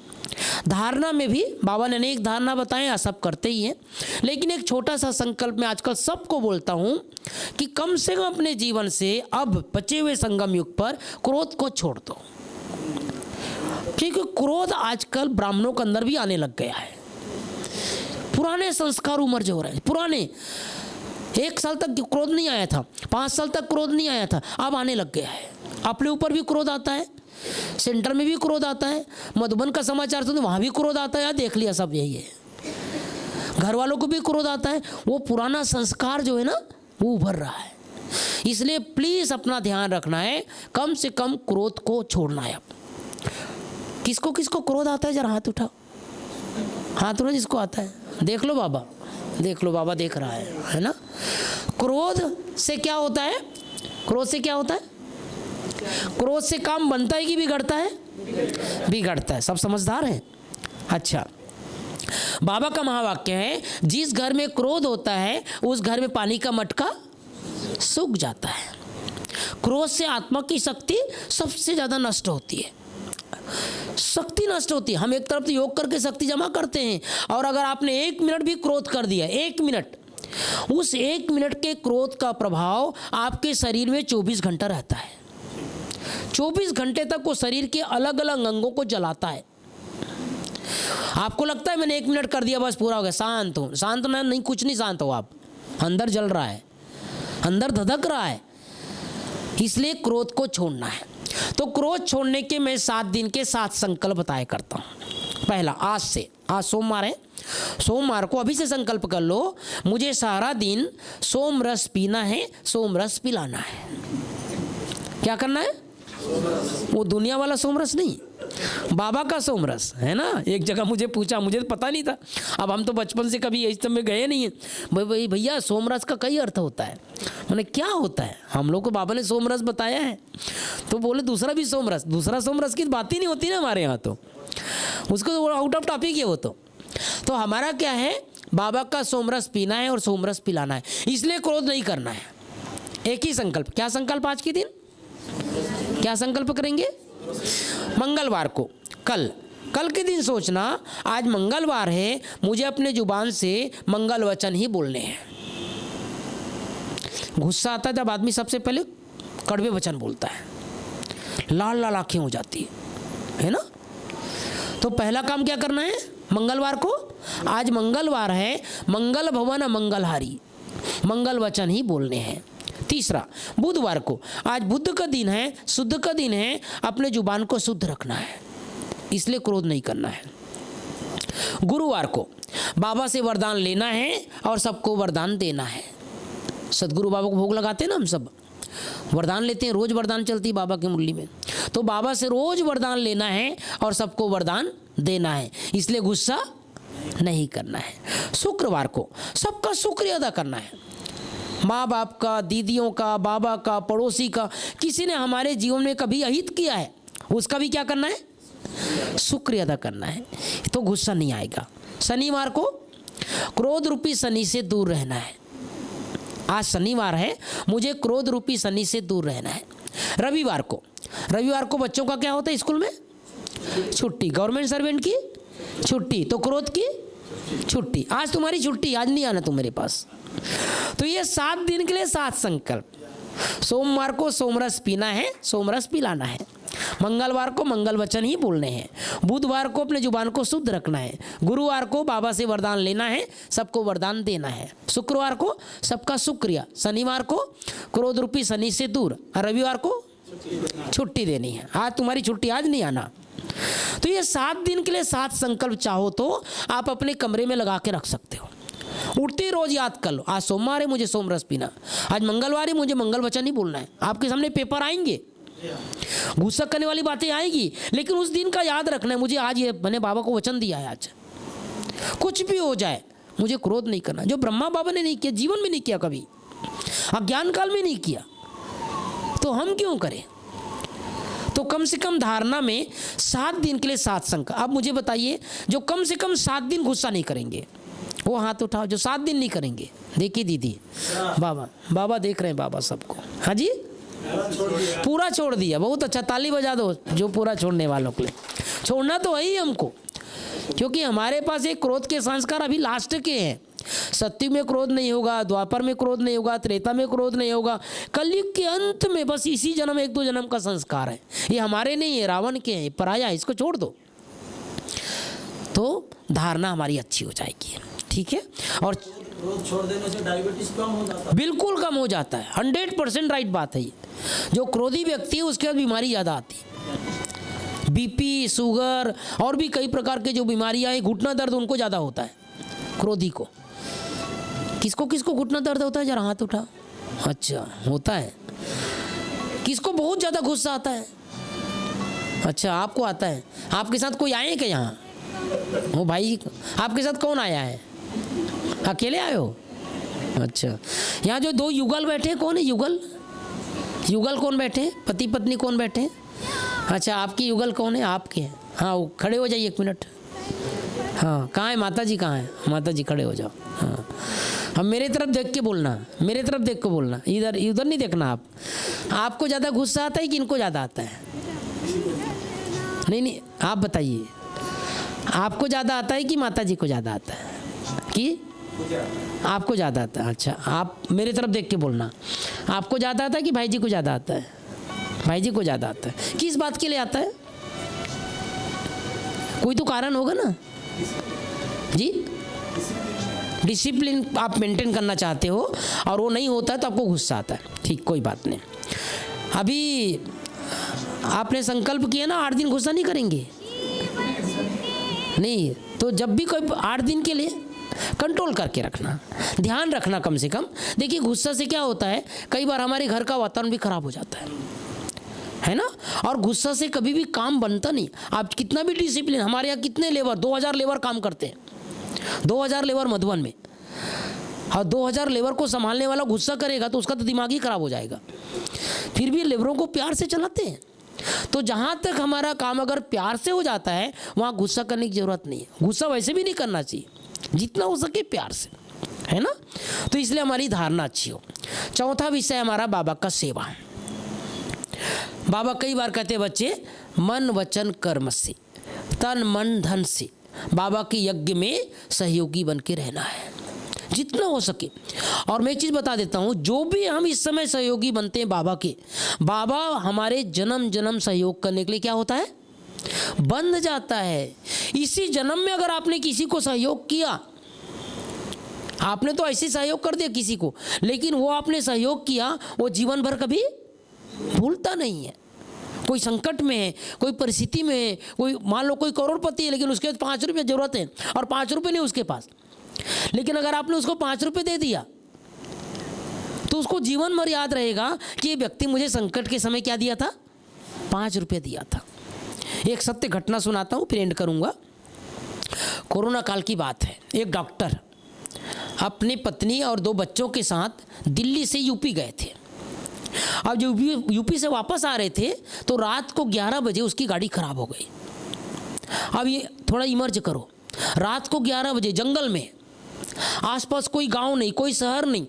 धारणा में भी बाबा ने अनेक धारणा बताए, आप सब करते ही हैं, लेकिन एक छोटा सा संकल्प मैं आजकल सबको बोलता हूं कि कम से कम अपने जीवन से अब बचे हुए संगम युग पर क्रोध को छोड़ दो, क्योंकि क्रोध आजकल ब्राह्मणों के अंदर भी आने लग गया है। पुराने संस्कार उमर्ज हो रहे हैं, पुराने 1 साल तक क्रोध नहीं आया था, 5 साल तक क्रोध नहीं आया था, अब आने लग गया है। अपने ऊपर भी क्रोध आता है, सेंटर में भी क्रोध आता है, मधुबन का समाचार सुनो वहाँ भी क्रोध आता है, देख लिया सब यही है, घर वालों को भी क्रोध आता है। वो पुराना संस्कार जो है ना वो उभर रहा है, इसलिए प्लीज़ अपना ध्यान रखना है, कम से कम क्रोध को छोड़ना है। किसको किसको क्रोध आता है जरा हाथ उठाओ, हाथ उठाओ जिसको आता है, देख लो बाबा, देख लो बाबा देख रहा है ना। क्रोध से क्या होता है, क्रोध से क्या होता है, क्रोध से काम बनता है कि बिगड़ता है? बिगड़ता है, सब समझदार हैं। अच्छा, बाबा का महावाक्य है, जिस घर में क्रोध होता है उस घर में पानी का मटका सूख जाता है। क्रोध से आत्मा की शक्ति सबसे ज़्यादा नष्ट होती है, शक्ति नष्ट होती है। हम एक तरफ तो योग करके शक्ति जमा करते हैं, और अगर आपने 1 मिनट भी क्रोध कर दिया, 1 मिनट, उस 1 मिनट के क्रोध का प्रभाव आपके शरीर में 24 घंटा रहता है। 24 घंटे तक वो शरीर के अलग अलग अंगों को जलाता है। आपको लगता है मैंने 1 मिनट कर दिया बस पूरा हो गया, शांत हो, शांत ना, नहीं, कुछ नहीं शांत हो आप, अंदर जल रहा है, अंदर धधक रहा है। इसलिए क्रोध को छोड़ना है। तो क्रोध छोड़ने के मैं 7 दिन के 7 संकल्प बताया करता हूँ। पहला, आज से, आज सोमवार है, सोमवार को अभी से संकल्प कर लो, मुझे सारा दिन सोम रस पीना है, सोम रस पिलाना है। क्या करना है? वो दुनिया वाला सोमरस नहीं, बाबा का सोमरस है ना। एक जगह मुझे पूछा, मुझे तो पता नहीं था, अब हम तो बचपन से कभी इस में गए नहीं हैं, भाई भैया सोमरस का कई अर्थ होता है। मैंने क्या होता है, हम लोग को बाबा ने सोमरस बताया है, तो बोले दूसरा भी सोमरस, दूसरा सोमरस की बात ही नहीं होती ना हमारे यहाँ, तो उसको आउट ऑफ टॉपिक है वो। तो हमारा क्या है, बाबा का सोमरस पीना है और सोमरस पिलाना है, इसलिए क्रोध नहीं करना है। एक ही संकल्प, क्या संकल्प आज के दिन, क्या संकल्प करेंगे? मंगलवार को, कल के दिन सोचना, आज मंगलवार है, मुझे अपने जुबान से मंगल वचन ही बोलने हैं। गुस्सा आता है जब आदमी सबसे पहले कड़वे वचन बोलता है, लाल लाल आंखें हो जाती है ना। तो पहला काम क्या करना है मंगलवार को, आज मंगलवार है, मंगल भवन मंगलहारी, मंगल वचन ही बोलने हैं। तीसरा, बुधवार को, आज बुध का दिन है, शुद्ध का दिन है, अपने जुबान को शुद्ध रखना है, इसलिए क्रोध नहीं करना है। गुरुवार को बाबा से वरदान लेना है और सबको वरदान देना है। सदगुरु बाबा को भोग लगाते हैं ना, हम सब वरदान लेते हैं, रोज वरदान चलती है बाबा की मुरली में, तो बाबा से रोज वरदान लेना है और सबको वरदान देना है, इसलिए गुस्सा नहीं करना है। शुक्रवार को सबका शुक्रिया अदा करना है, माँ बाप का, दीदियों का, बाबा का, पड़ोसी का, किसी ने हमारे जीवन में कभी अहित किया है उसका भी क्या करना है, शुक्रिया अदा करना है, तो गुस्सा नहीं आएगा। शनिवार को क्रोध रूपी शनि से दूर रहना है, आज शनिवार है, मुझे क्रोध रूपी शनि से दूर रहना है। रविवार को बच्चों का क्या होता है, स्कूल में छुट्टी, गवर्नमेंट सर्वेंट की छुट्टी, तो क्रोध की छुट्टी, आज तुम्हारी छुट्टी, आज नहीं आना तुम मेरे पास। तो ये 7 दिन के लिए 7 संकल्प। सोमवार को सोमरस पीना है, सोमरस पिलाना है। मंगलवार को मंगल वचन ही बोलने हैं। बुधवार को अपने जुबान को शुद्ध रखना है। गुरुवार को बाबा से वरदान लेना है, सबको वरदान देना है। शुक्रवार को सबका शुक्रिया। शनिवार को क्रोध रूपी शनि से दूर। रविवार को छुट्टी देनी है, आज तुम्हारी छुट्टी, आज नहीं आना। तो ये 7 दिन के लिए 7 संकल्प चाहो तो आप अपने कमरे में लगा के रख सकते हो। उठते रोज याद कर लो, आज सोमवार है, मुझे सोमरस पीना, आज मंगलवार है, मुझे मंगल वचन ही बोलना है। आपके सामने पेपर आएंगे, गुस्सा करने वाली बातें आएगी, लेकिन उस दिन का याद रखना है, मुझे आज ये मैंने बाबा को वचन दिया है, आज कुछ भी हो जाए मुझे क्रोध नहीं करना। जो ब्रह्मा बाबा ने नहीं किया, जीवन में नहीं किया, कभी अज्ञान काल में नहीं किया, तो हम क्यों करें। तो कम से कम धारणा में 7 दिन के लिए 7 संकल्प। अब मुझे बताइए, जो कम से कम 7 दिन गुस्सा नहीं करेंगे वो हाथ उठाओ, जो 7 दिन नहीं करेंगे। देखिए दीदी, बाबा देख रहे हैं, बाबा सबको। हाँ जी, पूरा छोड़ दिया, बहुत अच्छा, ताली बजा दो जो पूरा छोड़ने वालों के लिए। छोड़ना तो है ही हमको, क्योंकि हमारे पास एक क्रोध के संस्कार अभी लास्ट के हैं। सत्युग में क्रोध नहीं होगा, द्वापर में क्रोध नहीं होगा, त्रेता में क्रोध नहीं होगा, कलयुग के अंत में बस इसी जन्म 1-2 जन्म का संस्कार है। ये हमारे नहीं है, रावण के हैं, पराया है, इसको छोड़ दो तो धारणा हमारी अच्छी हो जाएगी। ठीक है, और क्रोध छोड़ देने से डायबिटीज कम हो जाता है। बिल्कुल कम हो जाता है, 100% राइट बात है ये। जो क्रोधी व्यक्ति है उसके बाद बीमारी ज़्यादा आती है, बीपी, शुगर और भी कई प्रकार के जो बीमारियां हैं, घुटना दर्द उनको ज़्यादा होता है क्रोधी को। किसको किसको घुटना दर्द होता है, जरा हाथ उठा। अच्छा, होता है। किसको बहुत ज़्यादा गुस्सा आता है? अच्छा, आपको आता है। आपके साथ कोई आए क्या यहाँ? ओ भाई, आपके साथ कौन आया है? अकेले आए हो? अच्छा, यहाँ जो 2 युगल बैठे, कौन है युगल? युगल कौन बैठे? पति पत्नी कौन बैठे? अच्छा, आपकी युगल कौन है? आपके हैं। हाँ, खड़े हो जाइए 1 मिनट। हाँ, कहाँ है माता जी? कहाँ है माता जी? खड़े हो जाओ। हाँ, अब मेरे तरफ देख के बोलना, मेरे तरफ देख के बोलना, इधर उधर नहीं देखना। आपको ज़्यादा गुस्सा आता है कि इनको ज़्यादा आता है? नहीं, आप बताइए, आपको ज़्यादा आता है कि माता जी को ज़्यादा आता है? कि आपको ज़्यादा आता है। अच्छा, आप मेरे तरफ देख के बोलना, आपको ज़्यादा आता है कि भाई जी को ज़्यादा आता है? भाई जी को ज़्यादा आता है। किस बात के लिए आता है? कोई तो कारण होगा ना जी। डिसिप्लिन आप मेंटेन करना चाहते हो और वो नहीं होता है तो आपको गुस्सा आता है। ठीक, कोई बात नहीं। अभी आपने संकल्प किया ना 8 दिन गुस्सा नहीं करेंगे, नहीं तो जब भी कोई 8 दिन के लिए कंट्रोल करके रखना, ध्यान रखना कम से कम। देखिए, गुस्सा से क्या होता है, कई बार हमारे घर का वातावरण भी खराब हो जाता है ना। और गुस्सा से कभी भी काम बनता नहीं। आप कितना भी डिसिप्लिन, हमारे यहाँ कितने लेबर, 2000 लेबर काम करते हैं, 2000 लेबर मधुबन में, और 2000 लेबर को संभालने वाला गुस्सा करेगा तो उसका तो दिमाग ही खराब हो जाएगा। फिर भी लेबरों को प्यार से चलाते हैं। तो जहाँ तक हमारा काम अगर प्यार से हो जाता है, वहाँ गुस्सा करने की ज़रूरत नहीं है। गुस्सा वैसे भी नहीं करना चाहिए, जितना हो सके प्यार से, है ना। तो इसलिए हमारी धारणा अच्छी हो। चौथा विषय हमारा बाबा का सेवा। बाबा कई बार कहते हैं, बच्चे मन वचन कर्म से, तन मन धन से बाबा के यज्ञ में सहयोगी बन के रहना है जितना हो सके। और मैं एक चीज़ बता देता हूँ, जो भी हम इस समय सहयोगी बनते हैं बाबा के, बाबा हमारे जन्म जन्म सहयोग करने के लिए क्या होता है, बंध जाता है। इसी जन्म में अगर आपने किसी को सहयोग किया, आपने तो ऐसे सहयोग कर दिया किसी को, लेकिन वो आपने सहयोग किया, वो जीवन भर कभी भूलता नहीं है। कोई संकट में है, कोई परिस्थिति में है, कोई मान लो कोई करोड़पति है लेकिन उसके 5 रुपये जरूरत है और 5 रुपये नहीं उसके पास, लेकिन अगर आपने उसको 5 रुपये दे दिया तो उसको जीवन भर याद रहेगा कि ये व्यक्ति मुझे संकट के समय क्या दिया था, 5 रुपये दिया था। एक सत्य घटना सुनाता हूँ, फिर एंड करूँगा। कोरोना काल की बात है। एक डॉक्टर अपनी पत्नी और 2 बच्चों के साथ दिल्ली से यूपी गए थे। अब जब यूपी से वापस आ रहे थे तो रात को 11 बजे उसकी गाड़ी खराब हो गई। अब ये थोड़ा इमर्ज करो, रात को 11 बजे जंगल में, आसपास कोई गांव नहीं, कोई शहर नहीं,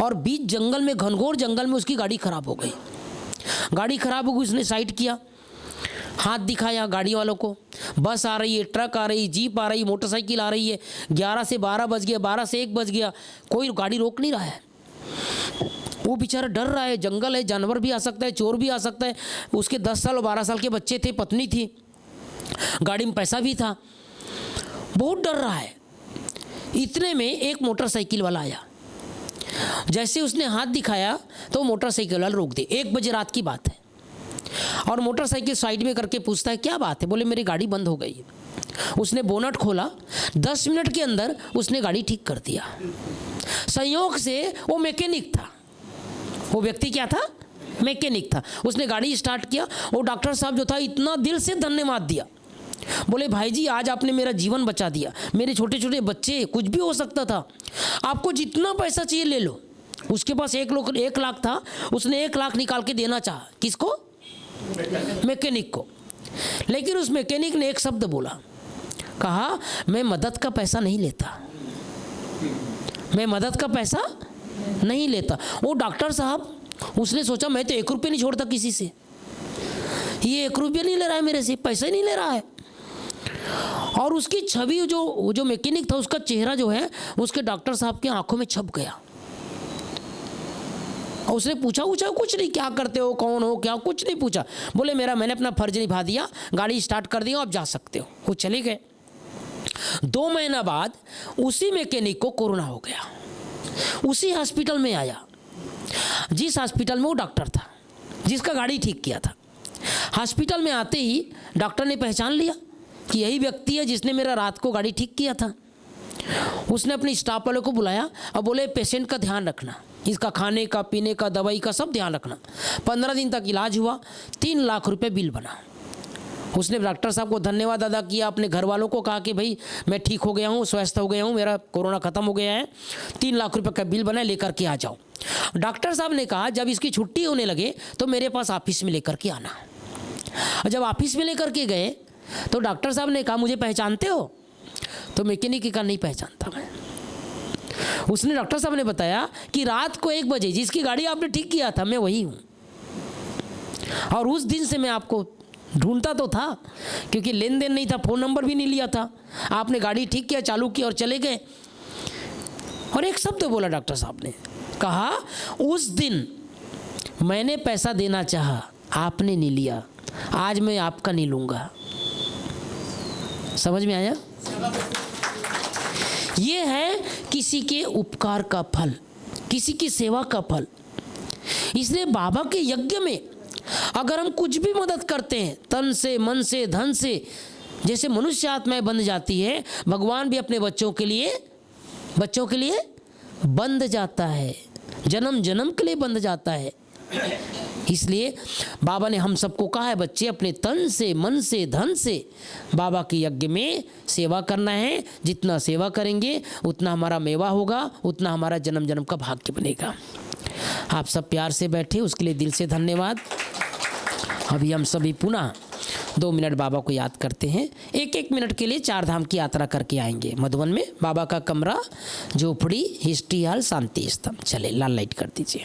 और बीच जंगल में, घनघोर जंगल में उसकी गाड़ी खराब हो गई। गाड़ी खराब हो गई, उसने साइड किया, हाथ दिखाया गाड़ी वालों को, बस आ रही है, ट्रक आ रही है, जीप आ रही है, मोटरसाइकिल आ रही है। 11 से 12 बज गया, 12 से 1 बज गया, कोई गाड़ी रोक नहीं रहा है। वो बेचारा डर रहा है, जंगल है, जानवर भी आ सकता है, चोर भी आ सकता है। उसके 10 साल और 12 साल के बच्चे थे, पत्नी थी, गाड़ी में पैसा भी था, बहुत डर रहा है। इतने में एक मोटरसाइकिल वाला आया। जैसे उसने हाथ दिखाया तो मोटरसाइकिल वाला रोक दे। 1 बजे रात की बात है, और मोटरसाइकिल साइड में करके पूछता है क्या बात है। बोले मेरी गाड़ी बंद हो गई। उसने बोनट खोला, 10 मिनट के अंदर उसने गाड़ी ठीक कर दिया। संयोग से वो मैकेनिक था। वो व्यक्ति क्या था, मैकेनिक था, उसने गाड़ी स्टार्ट किया और डॉक्टर साहब जो था इतना दिल से धन्यवाद दिया। बोले भाई जी आज आपने मेरा जीवन बचा दिया, मेरे छोटे छोटे बच्चे, कुछ भी हो सकता था, आपको जितना पैसा चाहिए ले लो। उसके पास 1 लाख था, उसने 1 लाख निकाल के देना चाहा। किसको? मैकेनिक को। लेकिन उस मैकेनिक ने एक शब्द बोला, कहा मैं मदद का पैसा नहीं लेता, मैं मदद का पैसा नहीं लेता। वो डॉक्टर साहब, उसने सोचा मैं तो 1 रुपये नहीं छोड़ता किसी से, ये 1 रुपये नहीं ले रहा है मेरे से, पैसा ही नहीं ले रहा है। और उसकी छवि जो मैकेनिक था, उसका चेहरा जो है उसके डॉक्टर साहब की आंखों में छप गया। और उसने पूछा कुछ नहीं, क्या करते हो, कौन हो, क्या, कुछ नहीं पूछा। बोले मैंने अपना फर्ज निभा दिया, गाड़ी स्टार्ट कर दिया, आप जा सकते हो। वो चले गए। 2 महीना बाद उसी मैकेनिक को कोरोना हो गया, उसी हॉस्पिटल में आया जिस हॉस्पिटल में वो डॉक्टर था, जिसका गाड़ी ठीक किया था। हॉस्पिटल में आते ही डॉक्टर ने पहचान लिया कि यही व्यक्ति है जिसने मेरा रात को गाड़ी ठीक किया था। उसने अपने स्टाफ वालों को बुलाया और बोले पेशेंट का ध्यान रखना, इसका खाने का, पीने का, दवाई का सब ध्यान रखना। 15 दिन तक इलाज हुआ, 3 लाख रुपए बिल बना। उसने डॉक्टर साहब को धन्यवाद अदा किया, अपने घर वालों को कहा कि भाई मैं ठीक हो गया हूँ, स्वस्थ हो गया हूँ, मेरा कोरोना ख़त्म हो गया है, 3 लाख रुपए का बिल बना, लेकर के आ जाओ। डॉक्टर साहब ने कहा जब इसकी छुट्टी होने लगे तो मेरे पास ऑफिस में लेकर के आना। और जब ऑफिस में लेकर के गए तो डॉक्टर साहब ने कहा मुझे पहचानते हो? तो मैकेनिक का नहीं पहचानता मैं। उसने, डॉक्टर साहब ने बताया कि रात को 1 बजे जिसकी गाड़ी आपने ठीक किया था मैं वही हूँ, और उस दिन से मैं आपको ढूंढता तो था, क्योंकि लेन देन नहीं था, फ़ोन नंबर भी नहीं लिया था, आपने गाड़ी ठीक किया, चालू किया और चले गए। और एक शब्द बोला डॉक्टर साहब ने, कहा उस दिन मैंने पैसा देना चाहा, आपने नहीं लिया, आज मैं आपका नहीं लूँगा। समझ में आया? ये है किसी के उपकार का फल, किसी की सेवा का फल। इसलिए बाबा के यज्ञ में अगर हम कुछ भी मदद करते हैं, तन से, मन से, धन से, जैसे मनुष्य आत्माएं बंध जाती है, भगवान भी अपने बच्चों के लिए बंध जाता है, जन्म जन्म के लिए बंध जाता है। इसलिए बाबा ने हम सबको कहा है, बच्चे अपने तन से, मन से, धन से बाबा के यज्ञ में सेवा करना है। जितना सेवा करेंगे उतना हमारा मेवा होगा, उतना हमारा जन्म जन्म का भाग्य बनेगा। आप सब प्यार से बैठे, उसके लिए दिल से धन्यवाद। अभी हम सभी पुनः 2 मिनट बाबा को याद करते हैं। 1-1 मिनट के लिए 4 धाम की यात्रा करके आएंगे। मधुबन में बाबा का कमरा, झोपड़ी, हिस्ट्री हॉल, शांति स्तंभ। चले, लाल लाइट कर दीजिए।